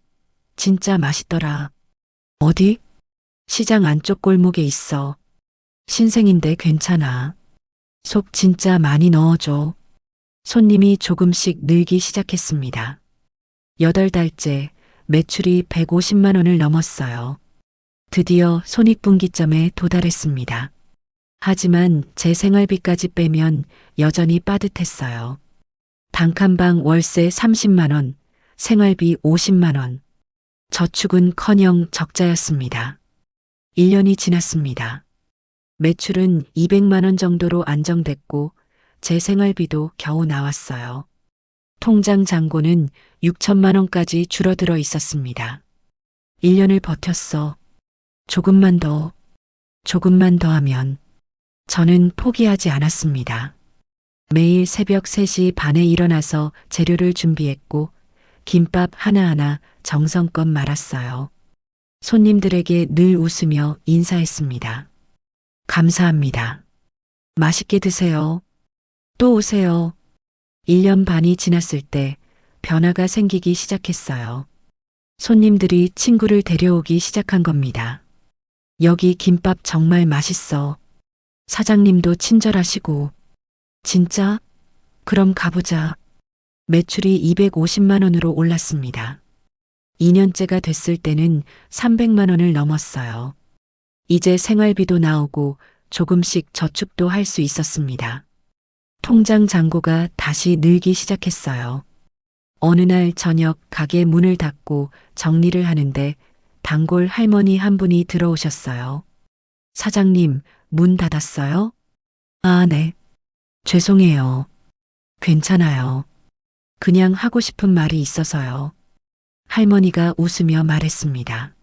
진짜 맛있더라. 어디? 시장 안쪽 골목에 있어. 신생인데 괜찮아. 속 진짜 많이 넣어줘. 손님이 조금씩 늘기 시작했습니다. 8달째 매출이 150만 원을 넘었어요. 드디어 손익분기점에 도달했습니다. 하지만 제 생활비까지 빼면 여전히 빠듯했어요. 단칸방 월세 30만 원, 생활비 50만 원. 저축은커녕 적자였습니다. 1년이 지났습니다. 매출은 200만 원 정도로 안정됐고 제 생활비도 겨우 나왔어요. 통장 잔고는 6천만 원까지 줄어들어 있었습니다. 1년을 버텼어. 조금만 더 하면 저는 포기하지 않았습니다. 매일 새벽 3시 반에 일어나서 재료를 준비했고 김밥 하나하나 정성껏 말았어요. 손님들에게 늘 웃으며 인사했습니다. 감사합니다. 맛있게 드세요. 또 오세요. 1년 반이 지났을 때 변화가 생기기 시작했어요. 손님들이 친구를 데려오기 시작한 겁니다. 여기 김밥 정말 맛있어. 사장님도 친절하시고. 진짜? 그럼 가보자. 매출이 250만 원으로 올랐습니다. 2년째가 됐을 때는 300만 원을 넘었어요. 이제 생활비도 나오고 조금씩 저축도 할 수 있었습니다. 통장 잔고가 다시 늘기 시작했어요. 어느 날 저녁 가게 문을 닫고 정리를 하는데 단골 할머니 한 분이 들어오셨어요. 사장님, 문 닫았어요? 아, 네. 죄송해요. 괜찮아요. 그냥 하고 싶은 말이 있어서요. 할머니가 웃으며 말했습니다.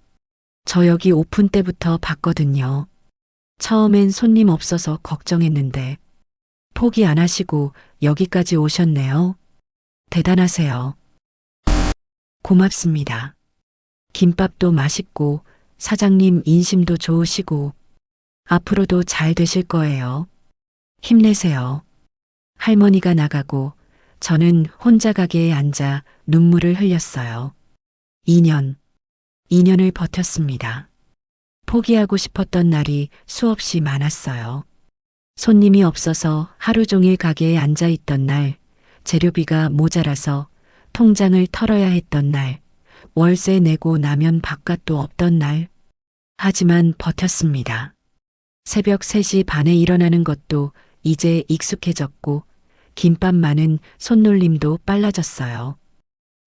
저 여기 오픈 때부터 봤거든요. 처음엔 손님 없어서 걱정했는데 포기 안 하시고 여기까지 오셨네요. 대단하세요. 고맙습니다. 김밥도 맛있고 사장님 인심도 좋으시고 앞으로도 잘 되실 거예요. 힘내세요. 할머니가 나가고 저는 혼자 가게에 앉아 눈물을 흘렸어요. 2년을 버텼습니다. 포기하고 싶었던 날이 수없이 많았어요. 손님이 없어서 하루 종일 가게에 앉아 있던 날, 재료비가 모자라서 통장을 털어야 했던 날, 월세 내고 나면 바깥도 없던 날. 하지만 버텼습니다. 새벽 3시 반에 일어나는 것도 이제 익숙해졌고 김밥만은 손놀림도 빨라졌어요.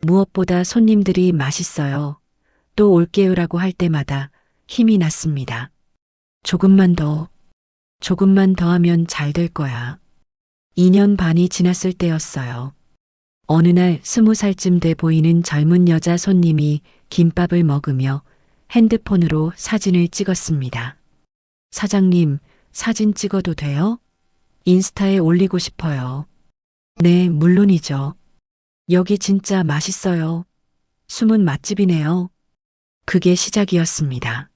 무엇보다 손님들이 맛있어요. 또 올게요라고 할 때마다 힘이 났습니다. 조금만 더 하면 잘 될 거야. 2년 반이 지났을 때였어요. 어느 날 20살쯤 돼 보이는 젊은 여자 손님이 김밥을 먹으며 핸드폰으로 사진을 찍었습니다. 사장님, 사진 찍어도 돼요? 인스타에 올리고 싶어요. 네, 물론이죠. 여기 진짜 맛있어요. 숨은 맛집이네요. 그게 시작이었습니다.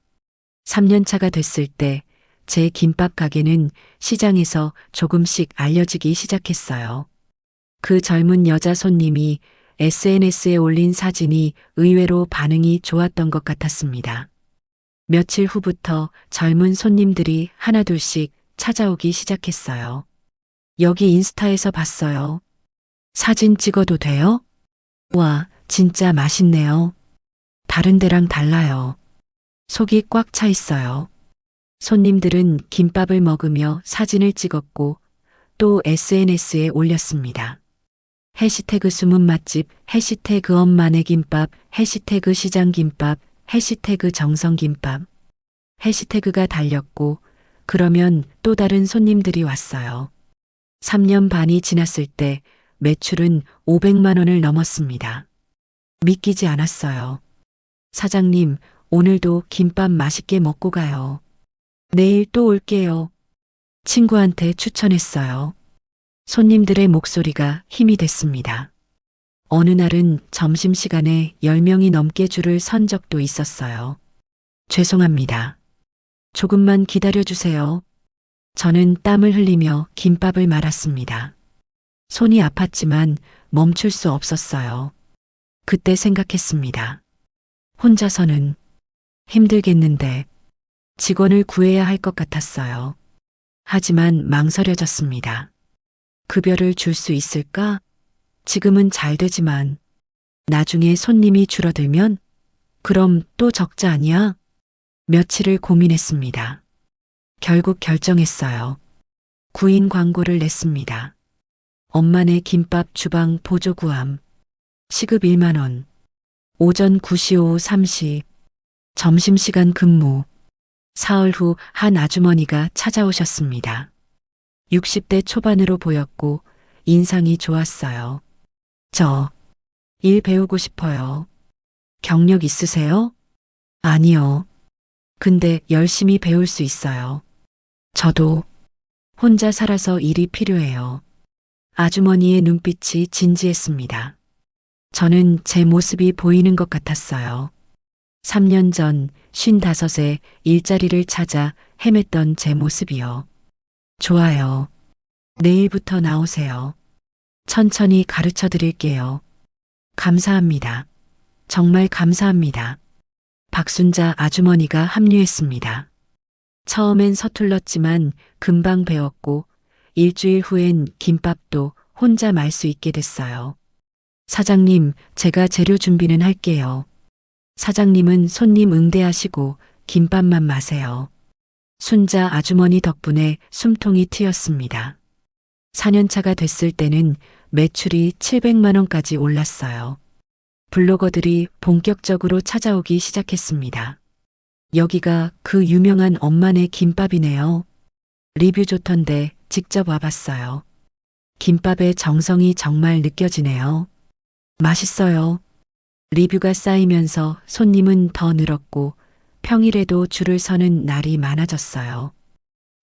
3년 차가 됐을 때 제 김밥 가게는 시장에서 조금씩 알려지기 시작했어요. 그 젊은 여자 손님이 SNS에 올린 사진이 의외로 반응이 좋았던 것 같았습니다. 며칠 후부터 젊은 손님들이 하나둘씩 찾아오기 시작했어요. 여기 인스타에서 봤어요. 사진 찍어도 돼요? 와, 진짜 맛있네요. 다른 데랑 달라요. 속이 꽉 차 있어요. 손님들은 김밥을 먹으며 사진을 찍었고 또 SNS에 올렸습니다. 해시태그 숨은 맛집, 해시태그 엄마네 김밥, 해시태그 시장김밥, 해시태그 정성김밥. 해시태그가 달렸고 그러면 또 다른 손님들이 왔어요. 3년 반이 지났을 때 매출은 500만 원을 넘었습니다. 믿기지 않았어요. 사장님, 오늘도 김밥 맛있게 먹고 가요. 내일 또 올게요. 친구한테 추천했어요. 손님들의 목소리가 힘이 됐습니다. 어느 날은 점심시간에 10명이 넘게 줄을 선 적도 있었어요. 죄송합니다. 조금만 기다려주세요. 저는 땀을 흘리며 김밥을 말았습니다. 손이 아팠지만 멈출 수 없었어요. 그때 생각했습니다. 혼자서는 힘들겠는데 직원을 구해야 할 것 같았어요. 하지만 망설여졌습니다. 급여를 줄 수 있을까? 지금은 잘 되지만 나중에 손님이 줄어들면 그럼 또 적자 아니야? 며칠을 고민했습니다. 결국 결정했어요. 구인 광고를 냈습니다. 엄마네 김밥 주방 보조 구함. 시급 1만 원. 오전 9시 오후 3시. 점심시간 근무. 사흘 후 한 아주머니가 찾아오셨습니다. 60대 초반으로 보였고 인상이 좋았어요. 저 일 배우고 싶어요. 경력 있으세요? 아니요. 근데 열심히 배울 수 있어요. 저도 혼자 살아서 일이 필요해요. 아주머니의 눈빛이 진지했습니다. 저는 제 모습이 보이는 것 같았어요. 3년 전 55에 일자리를 찾아 헤맸던 제 모습이요. 좋아요. 내일부터 나오세요. 천천히 가르쳐 드릴게요. 감사합니다. 정말 감사합니다. 박순자 아주머니가 합류했습니다. 처음엔 서툴렀지만 금방 배웠고 일주일 후엔 김밥도 혼자 말 수 있게 됐어요. 사장님, 제가 재료 준비는 할게요. 사장님은 손님 응대하시고 김밥만 마세요. 순자 아주머니 덕분에 숨통이 트였습니다. 4년차가 됐을 때는 매출이 700만 원까지 올랐어요. 블로거들이 본격적으로 찾아오기 시작했습니다. 여기가 그 유명한 엄마네 김밥이네요. 리뷰 좋던데 직접 와봤어요. 김밥의 정성이 정말 느껴지네요. 맛있어요. 리뷰가 쌓이면서 손님은 더 늘었고 평일에도 줄을 서는 날이 많아졌어요.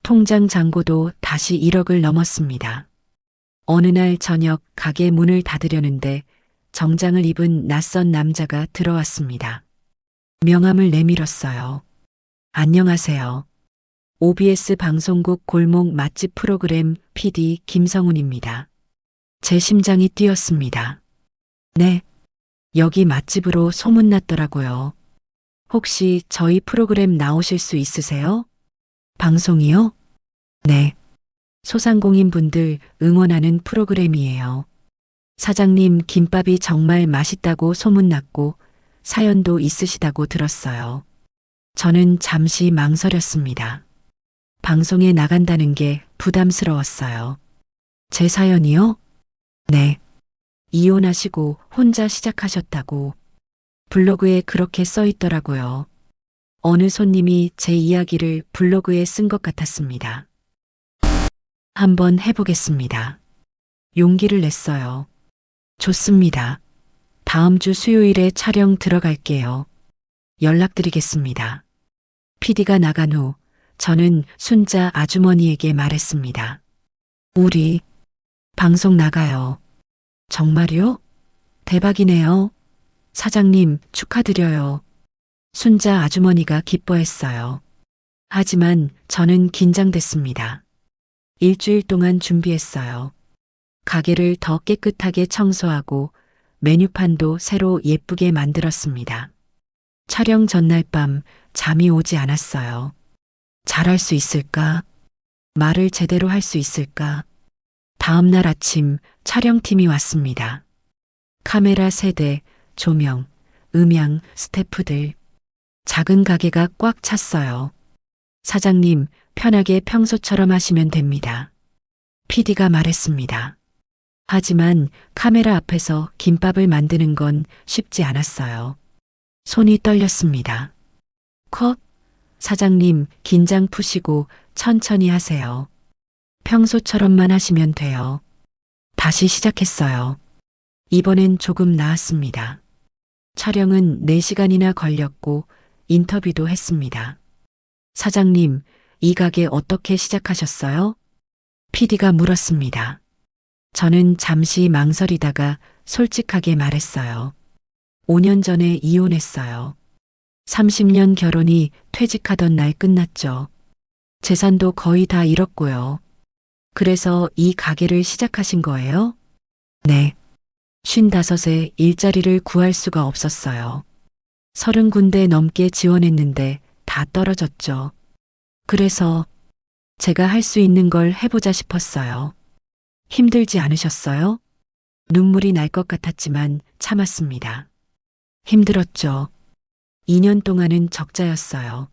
통장 잔고도 다시 1억을 넘었습니다. 어느 날 저녁 가게 문을 닫으려는데 정장을 입은 낯선 남자가 들어왔습니다. 명함을 내밀었어요. 안녕하세요. OBS 방송국 골목 맛집 프로그램 PD 김성훈입니다. 제 심장이 뛰었습니다. 네, 여기 맛집으로 소문났더라고요. 혹시 저희 프로그램 나오실 수 있으세요? 방송이요? 네. 소상공인 분들 응원하는 프로그램이에요. 사장님 김밥이 정말 맛있다고 소문났고 사연도 있으시다고 들었어요. 저는 잠시 망설였습니다. 방송에 나간다는 게 부담스러웠어요. 제 사연이요? 네. 이혼하시고 혼자 시작하셨다고 블로그에 그렇게 써 있더라고요. 어느 손님이 제 이야기를 블로그에 쓴 것 같았습니다. 한번 해보겠습니다. 용기를 냈어요. 좋습니다. 다음 주 수요일에 촬영 들어갈게요. 연락드리겠습니다. PD가 나간 후 저는 순자 아주머니에게 말했습니다. 우리 방송 나가요. 정말요? 대박이네요. 사장님 축하드려요. 순자 아주머니가 기뻐했어요. 하지만 저는 긴장됐습니다. 일주일 동안 준비했어요. 가게를 더 깨끗하게 청소하고 메뉴판도 새로 예쁘게 만들었습니다. 촬영 전날 밤 잠이 오지 않았어요. 잘할 수 있을까? 말을 제대로 할 수 있을까? 다음 날 아침 촬영팀이 왔습니다. 카메라 3대, 조명, 음향, 스태프들. 작은 가게가 꽉 찼어요. 사장님, 편하게 평소처럼 하시면 됩니다. PD가 말했습니다. 하지만 카메라 앞에서 김밥을 만드는 건 쉽지 않았어요. 손이 떨렸습니다. 컷! 사장님, 긴장 푸시고 천천히 하세요. 평소처럼만 하시면 돼요. 다시 시작했어요. 이번엔 조금 나았습니다. 촬영은 4시간이나 걸렸고 인터뷰도 했습니다. 사장님, 이 가게 어떻게 시작하셨어요? PD가 물었습니다. 저는 잠시 망설이다가 솔직하게 말했어요. 5년 전에 이혼했어요. 30년 결혼이 퇴직하던 날 끝났죠. 재산도 거의 다 잃었고요. 그래서 이 가게를 시작하신 거예요? 네. 55에 일자리를 구할 수가 없었어요. 30군데 넘게 지원했는데 다 떨어졌죠. 그래서 제가 할 수 있는 걸 해보자 싶었어요. 힘들지 않으셨어요? 눈물이 날 것 같았지만 참았습니다. 힘들었죠. 2년 동안은 적자였어요.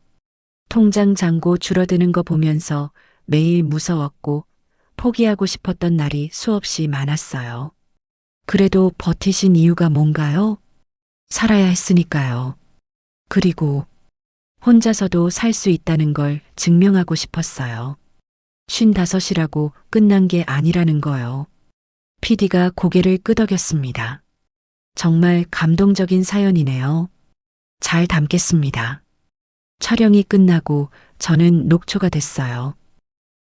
통장 잔고 줄어드는 거 보면서 매일 무서웠고 포기하고 싶었던 날이 수없이 많았어요. 그래도 버티신 이유가 뭔가요? 살아야 했으니까요. 그리고 혼자서도 살 수 있다는 걸 증명하고 싶었어요. 55이라고 끝난 게 아니라는 거요. PD가 고개를 끄덕였습니다. 정말 감동적인 사연이네요. 잘 담겠습니다. 촬영이 끝나고 저는 녹초가 됐어요.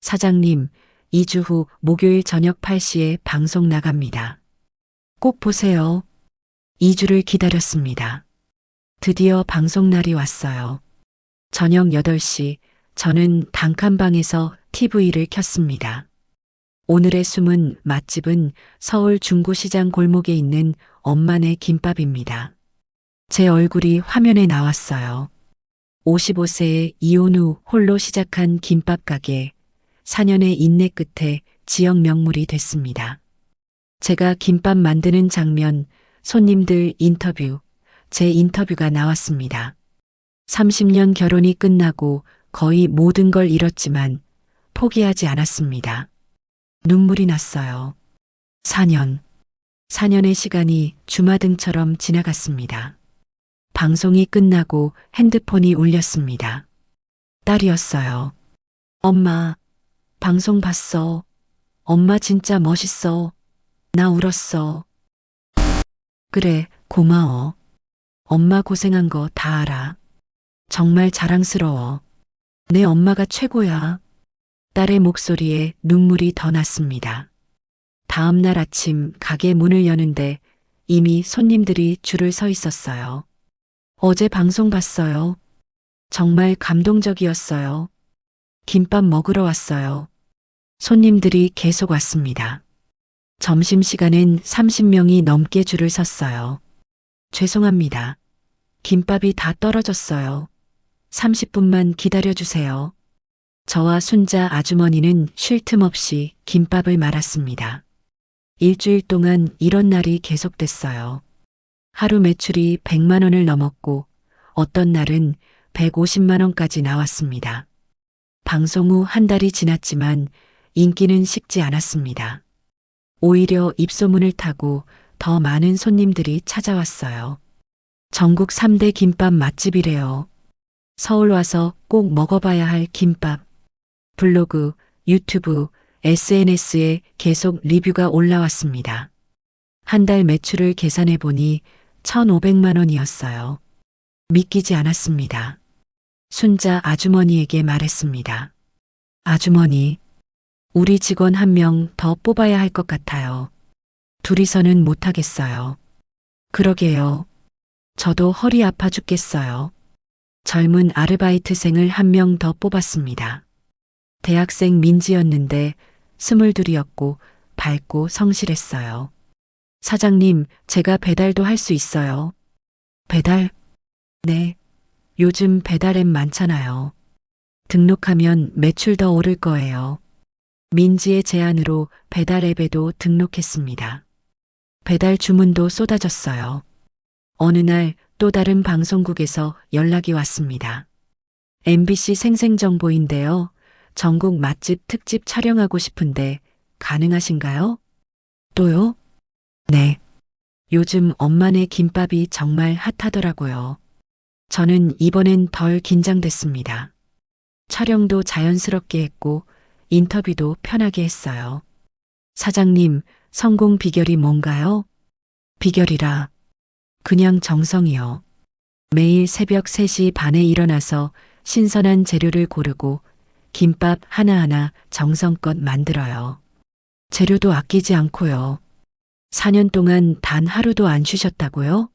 사장님, 2주 후 목요일 저녁 8시에 방송 나갑니다. 꼭 보세요. 2주를 기다렸습니다. 드디어 방송 날이 왔어요. 저녁 8시 저는 단칸방에서 TV를 켰습니다. 오늘의 숨은 맛집은 서울 중구시장 골목에 있는 엄마네 김밥입니다. 제 얼굴이 화면에 나왔어요. 55세에 이혼 후 홀로 시작한 김밥 가게, 4년의 인내 끝에 지역 명물이 됐습니다. 제가 김밥 만드는 장면, 손님들 인터뷰, 제 인터뷰가 나왔습니다. 30년 결혼이 끝나고 거의 모든 걸 잃었지만 포기하지 않았습니다. 눈물이 났어요. 4년의 시간이 주마등처럼 지나갔습니다. 방송이 끝나고 핸드폰이 울렸습니다. 딸이었어요. 엄마, 방송 봤어. 엄마 진짜 멋있어. 나 울었어. 그래, 고마워. 엄마 고생한 거 다 알아. 정말 자랑스러워. 내 엄마가 최고야. 딸의 목소리에 눈물이 더 났습니다. 다음 날 아침 가게 문을 여는데 이미 손님들이 줄을 서 있었어요. 어제 방송 봤어요. 정말 감동적이었어요. 김밥 먹으러 왔어요. 손님들이 계속 왔습니다. 점심시간엔 30명이 넘게 줄을 섰어요. 죄송합니다. 김밥이 다 떨어졌어요. 30분만 기다려주세요. 저와 순자 아주머니는 쉴 틈 없이 김밥을 말았습니다. 일주일 동안 이런 날이 계속됐어요. 하루 매출이 100만 원을 넘었고 어떤 날은 150만 원까지 나왔습니다. 방송 후 한 달이 지났지만 인기는 식지 않았습니다. 오히려 입소문을 타고 더 많은 손님들이 찾아왔어요. 전국 3대 김밥 맛집이래요. 서울 와서 꼭 먹어봐야 할 김밥. 블로그, 유튜브, SNS에 계속 리뷰가 올라왔습니다. 한 달 매출을 계산해 보니 1,500만 원이었어요. 믿기지 않았습니다. 순자 아주머니에게 말했습니다. 아주머니, 우리 직원 한 명 더 뽑아야 할 것 같아요. 둘이서는 못하겠어요. 그러게요. 저도 허리 아파 죽겠어요. 젊은 아르바이트생을 한 명 더 뽑았습니다. 대학생 민지였는데 22이었고 밝고 성실했어요. 사장님, 제가 배달도 할 수 있어요. 배달? 네. 요즘 배달 앱 많잖아요. 등록하면 매출 더 오를 거예요. 민지의 제안으로 배달 앱에도 등록했습니다. 배달 주문도 쏟아졌어요. 어느 날 또 다른 방송국에서 연락이 왔습니다. MBC 생생정보인데요. 전국 맛집 특집 촬영하고 싶은데 가능하신가요? 또요? 네. 요즘 엄마네 김밥이 정말 핫하더라고요. 저는 이번엔 덜 긴장됐습니다. 촬영도 자연스럽게 했고 인터뷰도 편하게 했어요. 사장님, 성공 비결이 뭔가요? 비결이라 그냥 정성이요. 매일 새벽 3시 반에 일어나서 신선한 재료를 고르고 김밥 하나하나 정성껏 만들어요. 재료도 아끼지 않고요. 4년 동안 단 하루도 안 쉬셨다고요?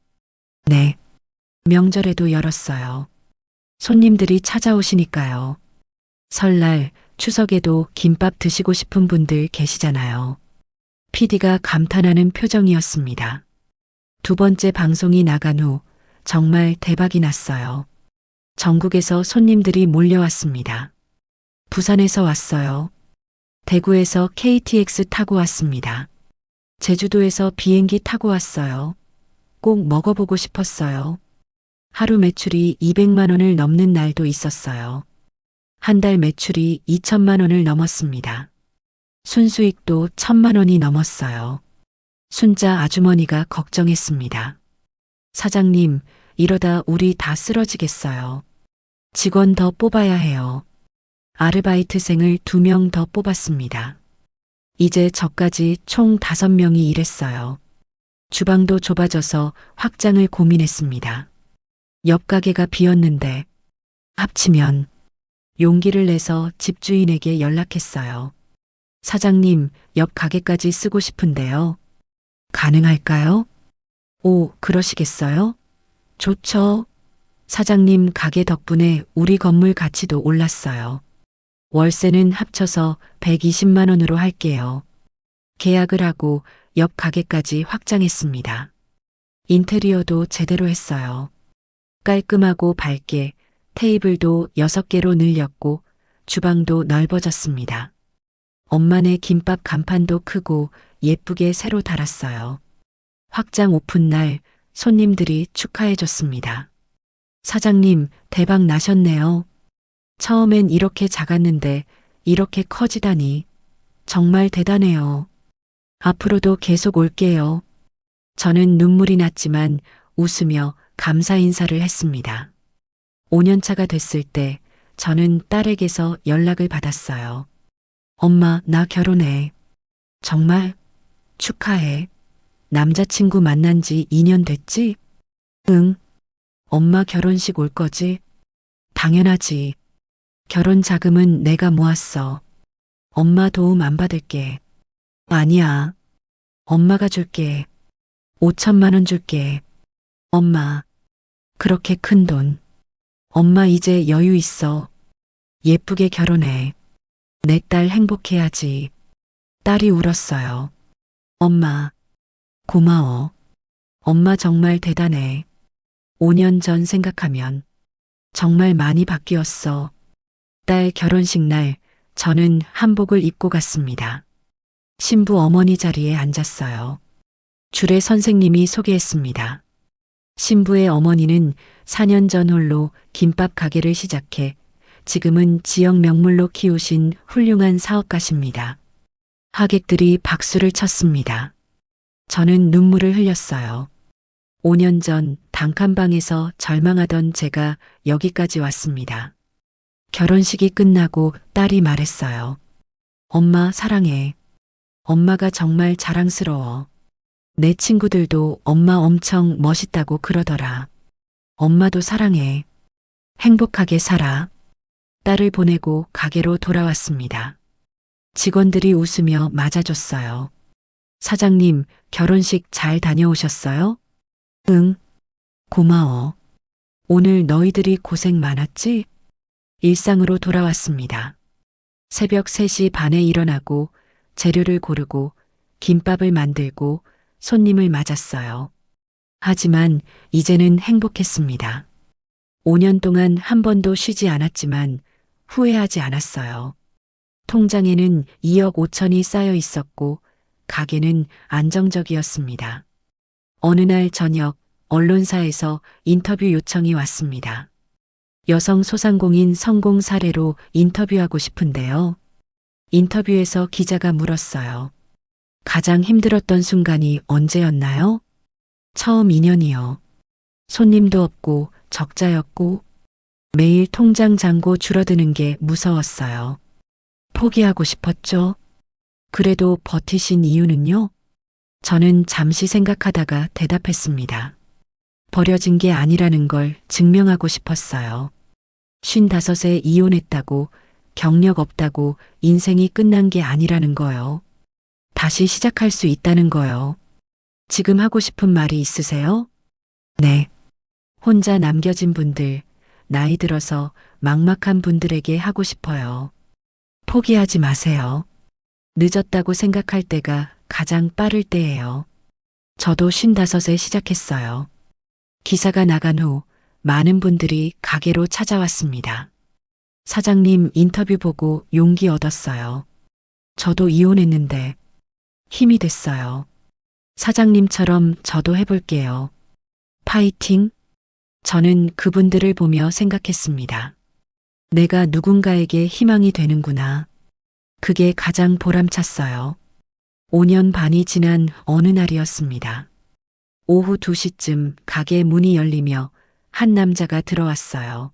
네. 명절에도 열었어요. 손님들이 찾아오시니까요. 설날, 추석에도 김밥 드시고 싶은 분들 계시잖아요. PD가 감탄하는 표정이었습니다. 두 번째 방송이 나간 후 정말 대박이 났어요. 전국에서 손님들이 몰려왔습니다. 부산에서 왔어요. 대구에서 KTX 타고 왔습니다. 제주도에서 비행기 타고 왔어요. 꼭 먹어보고 싶었어요. 하루 매출이 200만 원을 넘는 날도 있었어요. 한 달 매출이 2천만 원을 넘었습니다. 순수익도 1,000만 원이 넘었어요. 순자 아주머니가 걱정했습니다. 사장님, 이러다 우리 다 쓰러지겠어요. 직원 더 뽑아야 해요. 아르바이트생을 2명 더 뽑았습니다. 이제 저까지 총 5명이 일했어요. 주방도 좁아져서 확장을 고민했습니다. 옆 가게가 비었는데 합치면 용기를 내서 집주인에게 연락했어요. 사장님, 옆 가게까지 쓰고 싶은데요. 가능할까요? 오, 그러시겠어요? 좋죠. 사장님 가게 덕분에 우리 건물 가치도 올랐어요. 월세는 합쳐서 120만 원으로 할게요. 계약을 하고 옆 가게까지 확장했습니다. 인테리어도 제대로 했어요. 깔끔하고 밝게 테이블도 6개로 늘렸고 주방도 넓어졌습니다. 엄마네 김밥 간판도 크고 예쁘게 새로 달았어요. 확장 오픈 날 손님들이 축하해줬습니다. 사장님, 대박 나셨네요. 처음엔 이렇게 작았는데 이렇게 커지다니 정말 대단해요. 앞으로도 계속 올게요. 저는 눈물이 났지만 웃으며 감사 인사를 했습니다. 5년 차가 됐을 때 저는 딸에게서 연락을 받았어요. 엄마, 나 결혼해. 정말? 축하해. 남자친구 만난 지 2년 됐지? 응. 엄마 결혼식 올 거지? 당연하지. 결혼 자금은 내가 모았어. 엄마 도움 안 받을게. 아니야. 엄마가 줄게. 5천만 원 줄게. 엄마. 그렇게 큰 돈. 엄마 이제 여유 있어. 예쁘게 결혼해. 내 딸 행복해야지. 딸이 울었어요. 엄마. 고마워. 엄마 정말 대단해. 5년 전 생각하면 정말 많이 바뀌었어. 딸 결혼식 날 저는 한복을 입고 갔습니다. 신부 어머니 자리에 앉았어요. 줄에 선생님이 소개했습니다. 신부의 어머니는 4년 전 홀로 김밥 가게를 시작해 지금은 지역 명물로 키우신 훌륭한 사업가십니다. 하객들이 박수를 쳤습니다. 저는 눈물을 흘렸어요. 5년 전 단칸방에서 절망하던 제가 여기까지 왔습니다. 결혼식이 끝나고 딸이 말했어요. 엄마 사랑해. 엄마가 정말 자랑스러워. 내 친구들도 엄마 엄청 멋있다고 그러더라. 엄마도 사랑해. 행복하게 살아. 딸을 보내고 가게로 돌아왔습니다. 직원들이 웃으며 맞아줬어요. 사장님, 결혼식 잘 다녀오셨어요? 응. 고마워. 오늘 너희들이 고생 많았지? 일상으로 돌아왔습니다. 새벽 3시 반에 일어나고 재료를 고르고 김밥을 만들고 손님을 맞았어요. 하지만 이제는 행복했습니다. 5년 동안 한 번도 쉬지 않았지만 후회하지 않았어요. 통장에는 2억 5천이 쌓여 있었고 가게는 안정적이었습니다. 어느 날 저녁 언론사에서 인터뷰 요청이 왔습니다. 여성 소상공인 성공 사례로 인터뷰하고 싶은데요. 인터뷰에서 기자가 물었어요. 가장 힘들었던 순간이 언제였나요? 처음 2년이요. 손님도 없고 적자였고 매일 통장 잔고 줄어드는 게 무서웠어요. 포기하고 싶었죠. 그래도 버티신 이유는요? 저는 잠시 생각하다가 대답했습니다. 버려진 게 아니라는 걸 증명하고 싶었어요. 55에 이혼했다고 경력 없다고 인생이 끝난 게 아니라는 거요. 다시 시작할 수 있다는 거요. 지금 하고 싶은 말이 있으세요? 네. 혼자 남겨진 분들, 나이 들어서 막막한 분들에게 하고 싶어요. 포기하지 마세요. 늦었다고 생각할 때가 가장 빠를 때예요. 저도 55에 시작했어요. 기사가 나간 후 많은 분들이 가게로 찾아왔습니다. 사장님 인터뷰 보고 용기 얻었어요. 저도 이혼했는데 힘이 됐어요. 사장님처럼 저도 해볼게요. 파이팅! 저는 그분들을 보며 생각했습니다. 내가 누군가에게 희망이 되는구나. 그게 가장 보람찼어요. 5년 반이 지난 어느 날이었습니다. 오후 2시쯤 가게 문이 열리며 한 남자가 들어왔어요.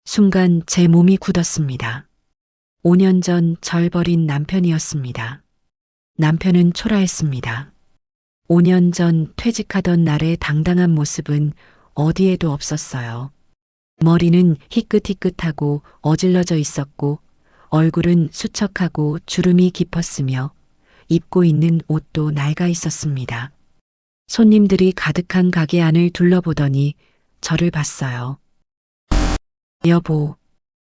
순간 제 몸이 굳었습니다. 5년 전 절 버린 남편이었습니다. 남편은 초라했습니다. 5년 전 퇴직하던 날의 당당한 모습은 어디에도 없었어요. 머리는 희끗희끗하고 어질러져 있었고 얼굴은 수척하고 주름이 깊었으며 입고 있는 옷도 낡아 있었습니다. 손님들이 가득한 가게 안을 둘러보더니 저를 봤어요. 여보.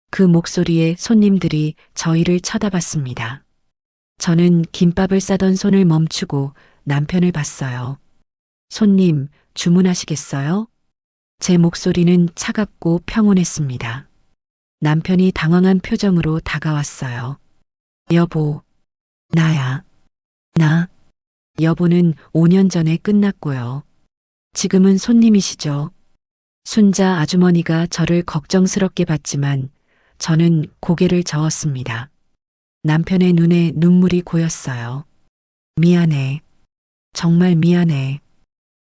그 목소리에 손님들이 저희를 쳐다봤습니다. 저는 김밥을 싸던 손을 멈추고 남편을 봤어요. 손님, 주문하시겠어요? 제 목소리는 차갑고 평온했습니다. 남편이 당황한 표정으로 다가왔어요. 여보, 나야. 나. 여보는 5년 전에 끝났고요. 지금은 손님이시죠. 순자 아주머니가 저를 걱정스럽게 봤지만 저는 고개를 저었습니다. 남편의 눈에 눈물이 고였어요. 미안해. 정말 미안해.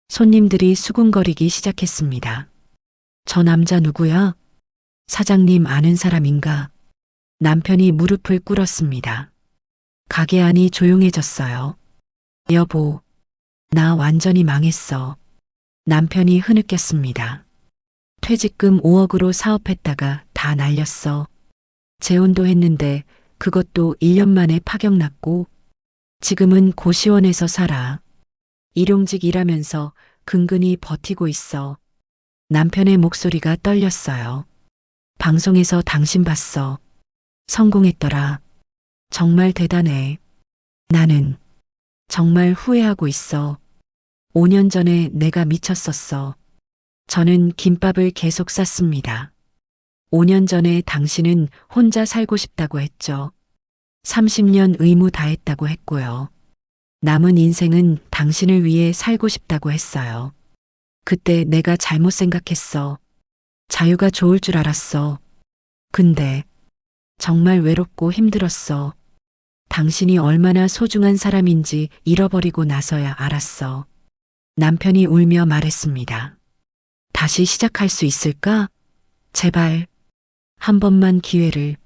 손님들이 수군거리기 시작했습니다. 저 남자 누구야? 사장님 아는 사람인가? 남편이 무릎을 꿇었습니다. 가게 안이 조용해졌어요. 여보, 나 완전히 망했어. 남편이 흐느꼈습니다. 퇴직금 5억으로 사업했다가 다 날렸어. 재혼도 했는데 그것도 1년 만에 파격났고 지금은 고시원에서 살아. 일용직 일하면서 근근히 버티고 있어. 남편의 목소리가 떨렸어요. 방송에서 당신 봤어. 성공했더라. 정말 대단해. 나는 정말 후회하고 있어. 5년 전에 내가 미쳤었어. 저는 김밥을 계속 쌌습니다. 5년 전에 당신은 혼자 살고 싶다고 했죠. 30년 의무 다했다고 했고요. 남은 인생은 당신을 위해 살고 싶다고 했어요. 그때 내가 잘못 생각했어. 자유가 좋을 줄 알았어. 근데 정말 외롭고 힘들었어. 당신이 얼마나 소중한 사람인지 잃어버리고 나서야 알았어. 남편이 울며 말했습니다. 다시 시작할 수 있을까? 제발. 한 번만 기회를.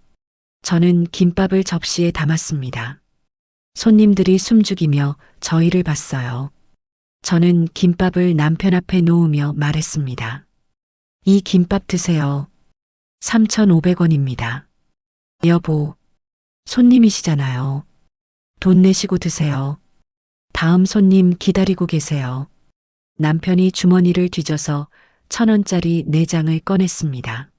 저는 김밥을 접시에 담았습니다. 손님들이 숨죽이며 저희를 봤어요. 저는 김밥을 남편 앞에 놓으며 말했습니다. 이 김밥 드세요. 3,500원입니다. 여보, 손님이시잖아요. 돈 내시고 드세요. 다음 손님 기다리고 계세요. 남편이 주머니를 뒤져서 1,000원짜리 4장을 꺼냈습니다.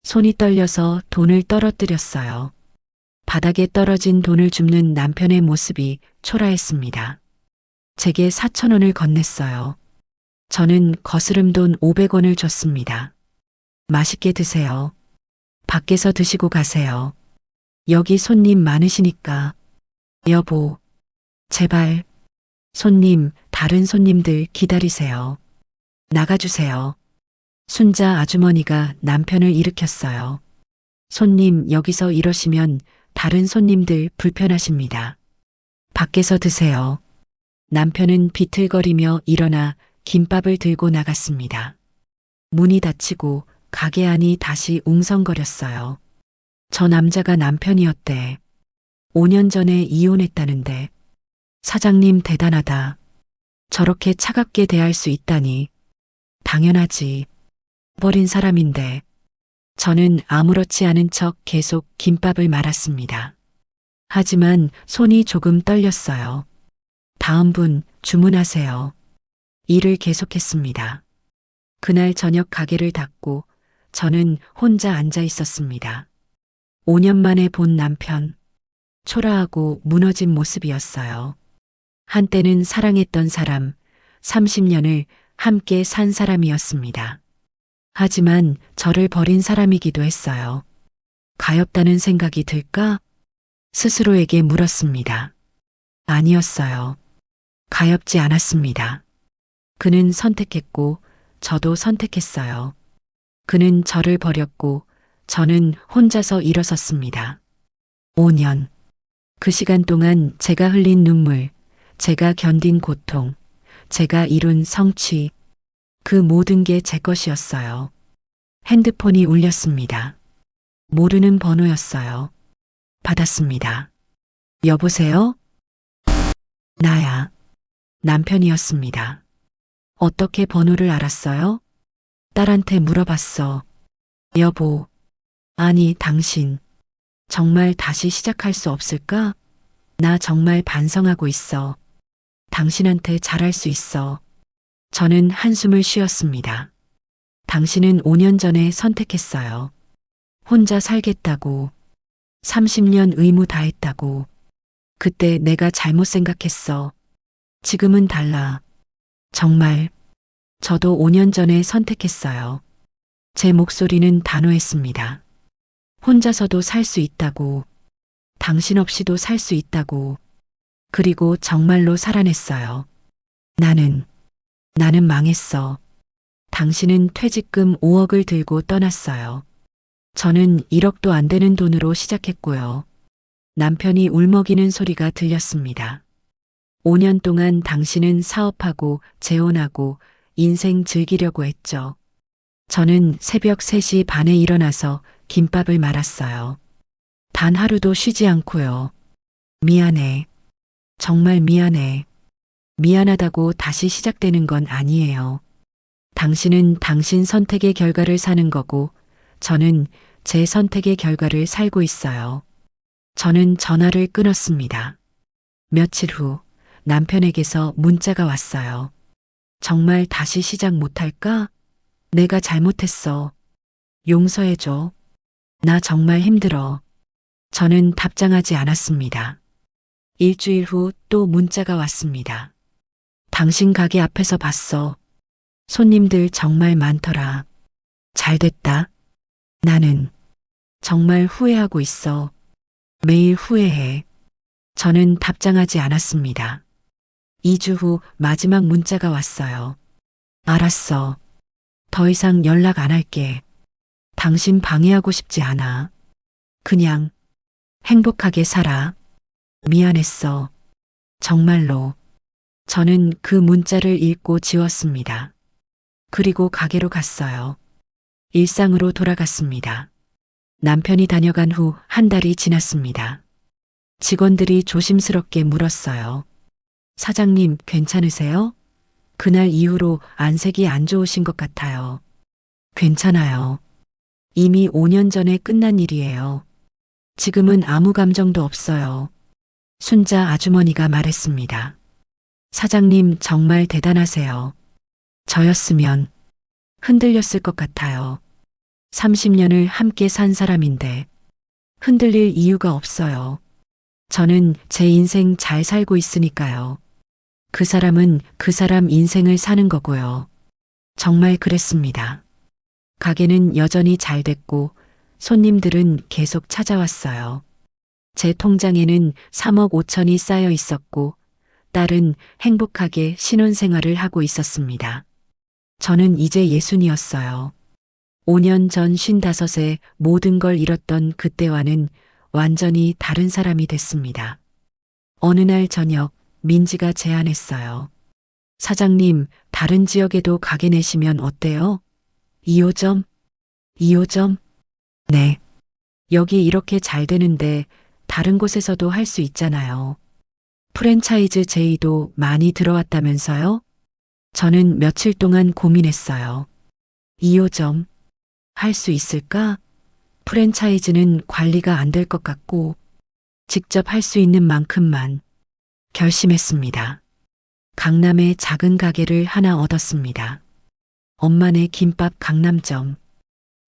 손이 떨려서 돈을 떨어뜨렸어요. 바닥에 떨어진 돈을 줍는 남편의 모습이 초라했습니다. 제게 4,000원을 건넸어요. 저는 거스름 돈 500원을 줬습니다. 맛있게 드세요. 밖에서 드시고 가세요. 여기 손님 많으시니까. 여보, 제발. 손님, 다른 손님들 기다리세요. 나가주세요. 순자 아주머니가 남편을 일으켰어요. 손님, 여기서 이러시면 다른 손님들 불편하십니다. 밖에서 드세요. 남편은 비틀거리며 일어나 김밥을 들고 나갔습니다. 문이 닫히고 가게 안이 다시 웅성거렸어요. 저 남자가 남편이었대. 5년 전에 이혼했다는데. 사장님 대단하다. 저렇게 차갑게 대할 수 있다니. 당연하지. 버린 사람인데. 저는 아무렇지 않은 척 계속 김밥을 말았습니다. 하지만 손이 조금 떨렸어요. 다음 분 주문하세요. 일을 계속했습니다. 그날 저녁 가게를 닫고 저는 혼자 앉아 있었습니다. 5년 만에 본 남편. 초라하고 무너진 모습이었어요. 한때는 사랑했던 사람, 30년을 함께 산 사람이었습니다. 하지만 저를 버린 사람이기도 했어요. 가엾다는 생각이 들까? 스스로에게 물었습니다. 아니었어요. 가엾지 않았습니다. 그는 선택했고 저도 선택했어요. 그는 저를 버렸고 저는 혼자서 일어섰습니다. 5년. 그 시간 동안 제가 흘린 눈물, 제가 견딘 고통, 제가 이룬 성취, 그 모든 게 제 것이었어요. 핸드폰이 울렸습니다. 모르는 번호였어요. 받았습니다. 여보세요? 나야. 남편이었습니다. 어떻게 번호를 알았어요? 딸한테 물어봤어. 여보. 아니, 당신. 정말 다시 시작할 수 없을까? 나 정말 반성하고 있어. 당신한테 잘할 수 있어. 저는 한숨을 쉬었습니다. 당신은 5년 전에 선택했어요. 혼자 살겠다고. 30년 의무 다했다고. 그때 내가 잘못 생각했어. 지금은 달라. 정말. 저도 5년 전에 선택했어요. 제 목소리는 단호했습니다. 혼자서도 살 수 있다고. 당신 없이도 살 수 있다고. 그리고 정말로 살아냈어요. 나는 망했어. 당신은 퇴직금 5억을 들고 떠났어요. 저는 1억도 안 되는 돈으로 시작했고요. 남편이 울먹이는 소리가 들렸습니다. 5년 동안 당신은 사업하고 재혼하고 인생 즐기려고 했죠. 저는 새벽 3시 반에 일어나서 김밥을 말았어요. 단 하루도 쉬지 않고요. 미안해. 정말 미안해. 미안하다고 다시 시작되는 건 아니에요. 당신은 당신 선택의 결과를 사는 거고, 저는 제 선택의 결과를 살고 있어요. 저는 전화를 끊었습니다. 며칠 후 남편에게서 문자가 왔어요. 정말 다시 시작 못할까? 내가 잘못했어. 용서해줘. 나 정말 힘들어. 저는 답장하지 않았습니다. 일주일 후 또 문자가 왔습니다. 당신 가게 앞에서 봤어. 손님들 정말 많더라. 잘 됐다. 나는 정말 후회하고 있어. 매일 후회해. 저는 답장하지 않았습니다. 2주 후 마지막 문자가 왔어요. 알았어. 더 이상 연락 안 할게. 당신 방해하고 싶지 않아. 그냥 행복하게 살아. 미안했어. 정말로. 저는 그 문자를 읽고 지웠습니다. 그리고 가게로 갔어요. 일상으로 돌아갔습니다. 남편이 다녀간 후 한 달이 지났습니다. 직원들이 조심스럽게 물었어요. 사장님, 괜찮으세요? 그날 이후로 안색이 안 좋으신 것 같아요. 괜찮아요. 이미 5년 전에 끝난 일이에요. 지금은 아무 감정도 없어요. 순자 아주머니가 말했습니다. 사장님 정말 대단하세요. 저였으면 흔들렸을 것 같아요. 30년을 함께 산 사람인데 흔들릴 이유가 없어요. 저는 제 인생 잘 살고 있으니까요. 그 사람은 그 사람 인생을 사는 거고요. 정말 그랬습니다. 가게는 여전히 잘 됐고 손님들은 계속 찾아왔어요. 제 통장에는 3억 5천이 쌓여 있었고 딸은 행복하게 신혼생활을 하고 있었습니다. 저는 이제 60이었어요. 5년 전 55에 모든 걸 잃었던 그때와는 완전히 다른 사람이 됐습니다. 어느 날 저녁 민지가 제안했어요. 사장님, 다른 지역에도 가게 내시면 어때요? 2호점? 2호점? 네. 여기 이렇게 잘 되는데 다른 곳에서도 할 수 있잖아요. 프랜차이즈 제의도 많이 들어왔다면서요? 저는 며칠 동안 고민했어요. 2호점 할 수 있을까? 프랜차이즈는 관리가 안 될 것 같고 직접 할 수 있는 만큼만 결심했습니다. 강남에 작은 가게를 하나 얻었습니다. 엄마네 김밥 강남점.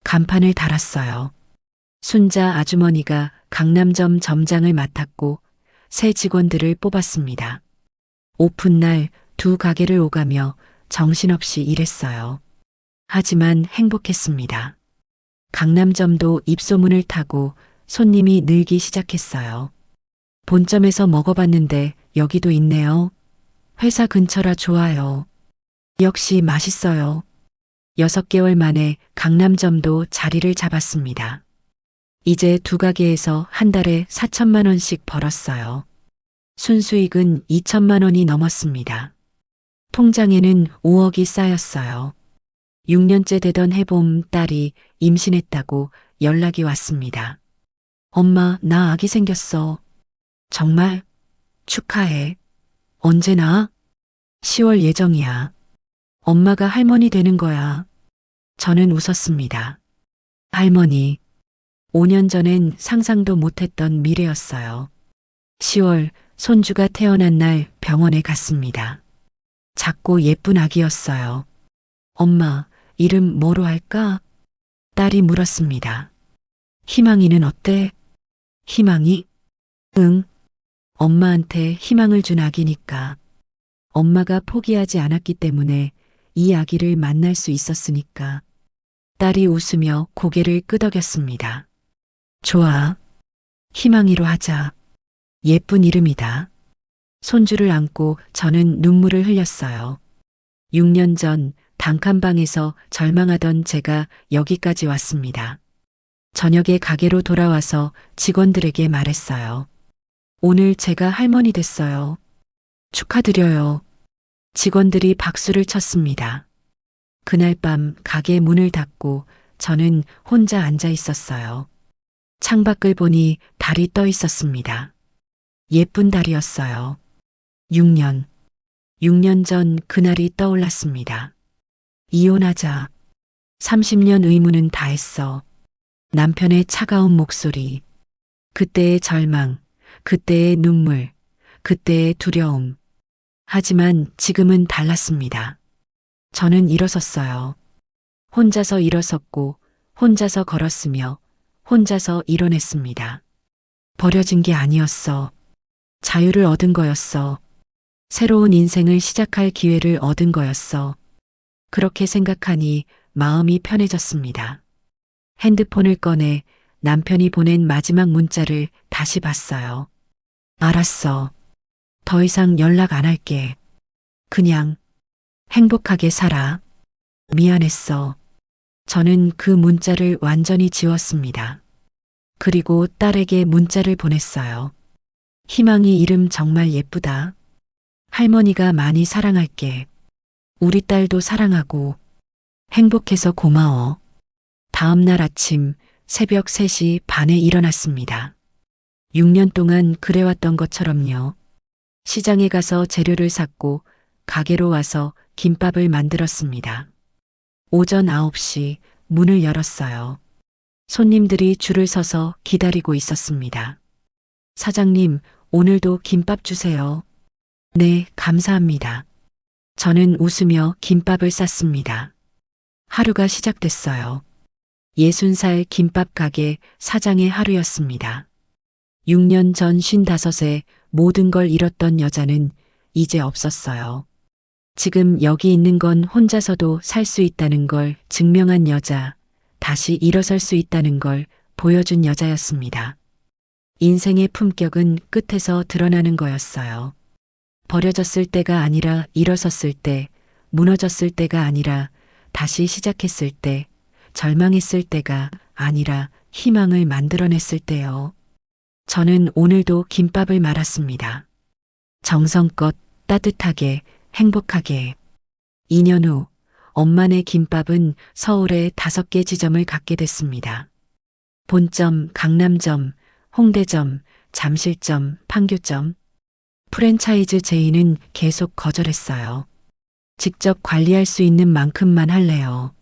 간판을 달았어요. 순자 아주머니가 강남점 점장을 맡았고 새 직원들을 뽑았습니다. 오픈날 2 가게를 오가며 정신없이 일했어요. 하지만 행복했습니다. 강남점도 입소문을 타고 손님이 늘기 시작했어요. 본점에서 먹어봤는데 여기도 있네요. 회사 근처라 좋아요. 역시 맛있어요. 6개월 만에 강남점도 자리를 잡았습니다. 이제 두 가게에서 한 달에 4천만 원씩 벌었어요. 순수익은 2천만 원이 넘었습니다. 통장에는 5억이 쌓였어요. 6년째 되던 해봄 딸이 임신했다고 연락이 왔습니다. 엄마, 나 아기 생겼어. 정말? 축하해. 언제 나? 10월 예정이야. 엄마가 할머니 되는 거야. 저는 웃었습니다. 할머니. 5년 전엔 상상도 못했던 미래였어요. 10월 손주가 태어난 날 병원에 갔습니다. 작고 예쁜 아기였어요. 엄마, 이름 뭐로 할까? 딸이 물었습니다. 희망이는 어때? 희망이? 응. 엄마한테 희망을 준 아기니까. 엄마가 포기하지 않았기 때문에 이 아기를 만날 수 있었으니까. 딸이 웃으며 고개를 끄덕였습니다. 좋아. 희망이로 하자. 예쁜 이름이다. 손주를 안고 저는 눈물을 흘렸어요. 6년 전 단칸방에서 절망하던 제가 여기까지 왔습니다. 저녁에 가게로 돌아와서 직원들에게 말했어요. 오늘 제가 할머니 됐어요. 축하드려요. 직원들이 박수를 쳤습니다. 그날 밤 가게 문을 닫고 저는 혼자 앉아 있었어요. 창밖을 보니 달이 떠 있었습니다. 예쁜 달이었어요. 6년 전 그날이 떠올랐습니다. 이혼하자. 30년 의무는 다했어. 남편의 차가운 목소리. 그때의 절망, 그때의 눈물, 그때의 두려움. 하지만 지금은 달랐습니다. 저는 일어섰어요. 혼자서 일어섰고, 혼자서 걸었으며, 혼자서 일어냈습니다. 버려진 게 아니었어. 자유를 얻은 거였어. 새로운 인생을 시작할 기회를 얻은 거였어. 그렇게 생각하니 마음이 편해졌습니다. 핸드폰을 꺼내 남편이 보낸 마지막 문자를 다시 봤어요. 알았어. 더 이상 연락 안 할게. 그냥 행복하게 살아. 미안했어. 저는 그 문자를 완전히 지웠습니다. 그리고 딸에게 문자를 보냈어요. 희망이 이름 정말 예쁘다. 할머니가 많이 사랑할게. 우리 딸도 사랑하고 행복해서 고마워. 다음 날 아침 새벽 3시 반에 일어났습니다. 6년 동안 그래왔던 것처럼요. 시장에 가서 재료를 샀고 가게로 와서 김밥을 만들었습니다. 오전 9시 문을 열었어요. 손님들이 줄을 서서 기다리고 있었습니다. 사장님, 오늘도 김밥 주세요. 네, 감사합니다. 저는 웃으며 김밥을 쌌습니다. 하루가 시작됐어요. 60살 김밥 가게 사장의 하루였습니다. 6년 전 55에 모든 걸 잃었던 여자는 이제 없었어요. 지금 여기 있는 건 혼자서도 살 수 있다는 걸 증명한 여자, 다시 일어설 수 있다는 걸 보여준 여자였습니다. 인생의 품격은 끝에서 드러나는 거였어요. 버려졌을 때가 아니라 일어섰을 때, 무너졌을 때가 아니라 다시 시작했을 때, 절망했을 때가 아니라 희망을 만들어냈을 때요. 저는 오늘도 김밥을 말았습니다. 정성껏, 따뜻하게, 행복하게. 2년 후 엄마네 김밥은 서울에 5개 지점을 갖게 됐습니다. 본점, 강남점, 홍대점, 잠실점, 판교점. 프랜차이즈 제의는 계속 거절했어요. 직접 관리할 수 있는 만큼만 할래요.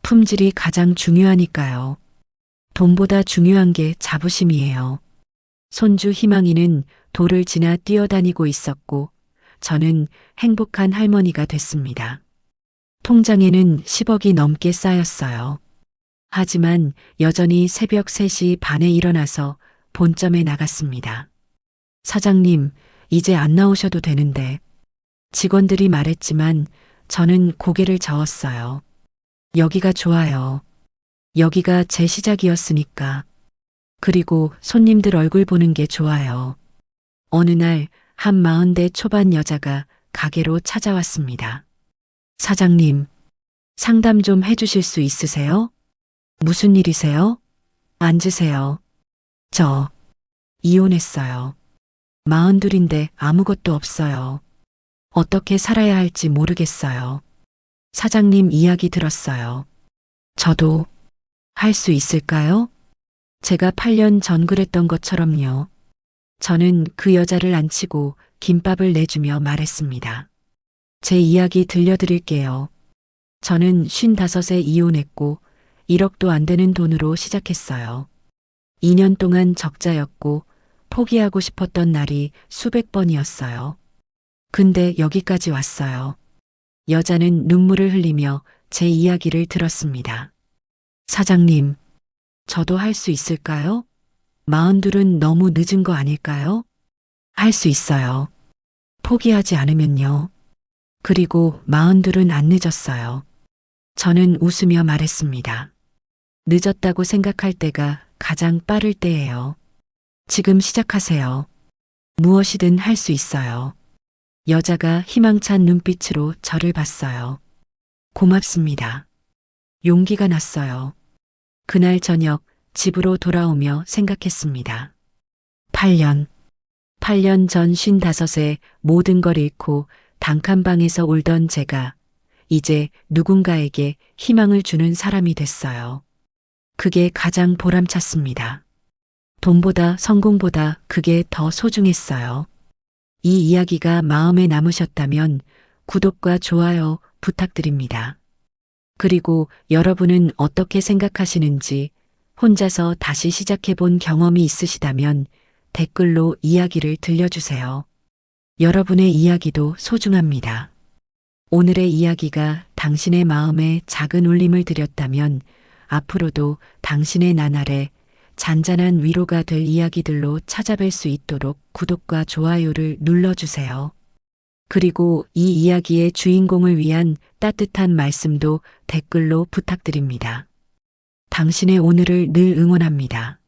품질이 가장 중요하니까요. 돈보다 중요한 게 자부심이에요. 손주 희망이는 도를 지나 뛰어다니고 있었고 저는 행복한 할머니가 됐습니다. 통장에는 10억이 넘게 쌓였어요. 하지만 여전히 새벽 3시 반에 일어나서 본점에 나갔습니다. 사장님, 이제 안 나오셔도 되는데. 직원들이 말했지만 저는 고개를 저었어요. 여기가 좋아요. 여기가 제 시작이었으니까. 그리고 손님들 얼굴 보는 게 좋아요. 어느 날 한 40대 초반 여자가 가게로 찾아왔습니다. 사장님, 상담 좀 해주실 수 있으세요? 무슨 일이세요? 앉으세요. 저, 이혼했어요. 42인데 아무것도 없어요. 어떻게 살아야 할지 모르겠어요. 사장님 이야기 들었어요. 저도 할 수 있을까요? 제가 8년 전 그랬던 것처럼요. 저는 그 여자를 안치고 김밥을 내주며 말했습니다. 제 이야기 들려드릴게요. 저는 55에 이혼했고 1억도 안 되는 돈으로 시작했어요. 2년 동안 적자였고 포기하고 싶었던 날이 수백 번이었어요. 근데 여기까지 왔어요. 여자는 눈물을 흘리며 제 이야기를 들었습니다. 사장님, 저도 할 수 있을까요? 42은 너무 늦은 거 아닐까요? 할 수 있어요. 포기하지 않으면요. 그리고 42은 안 늦었어요. 저는 웃으며 말했습니다. 늦었다고 생각할 때가 가장 빠를 때예요. 지금 시작하세요. 무엇이든 할 수 있어요. 여자가 희망찬 눈빛으로 저를 봤어요. 고맙습니다. 용기가 났어요. 그날 저녁 집으로 돌아오며 생각했습니다. 8년 전 55에 모든 걸 잃고 단칸방에서 울던 제가 이제 누군가에게 희망을 주는 사람이 됐어요. 그게 가장 보람찼습니다. 돈보다 성공보다 그게 더 소중했어요. 이 이야기가 마음에 남으셨다면 구독과 좋아요 부탁드립니다. 그리고 여러분은 어떻게 생각하시는지 혼자서 다시 시작해본 경험이 있으시다면 댓글로 이야기를 들려주세요. 여러분의 이야기도 소중합니다. 오늘의 이야기가 당신의 마음에 작은 울림을 드렸다면 앞으로도 당신의 나날에 잔잔한 위로가 될 이야기들로 찾아뵐 수 있도록 구독과 좋아요를 눌러주세요. 그리고 이 이야기의 주인공을 위한 따뜻한 말씀도 댓글로 부탁드립니다. 당신의 오늘을 늘 응원합니다.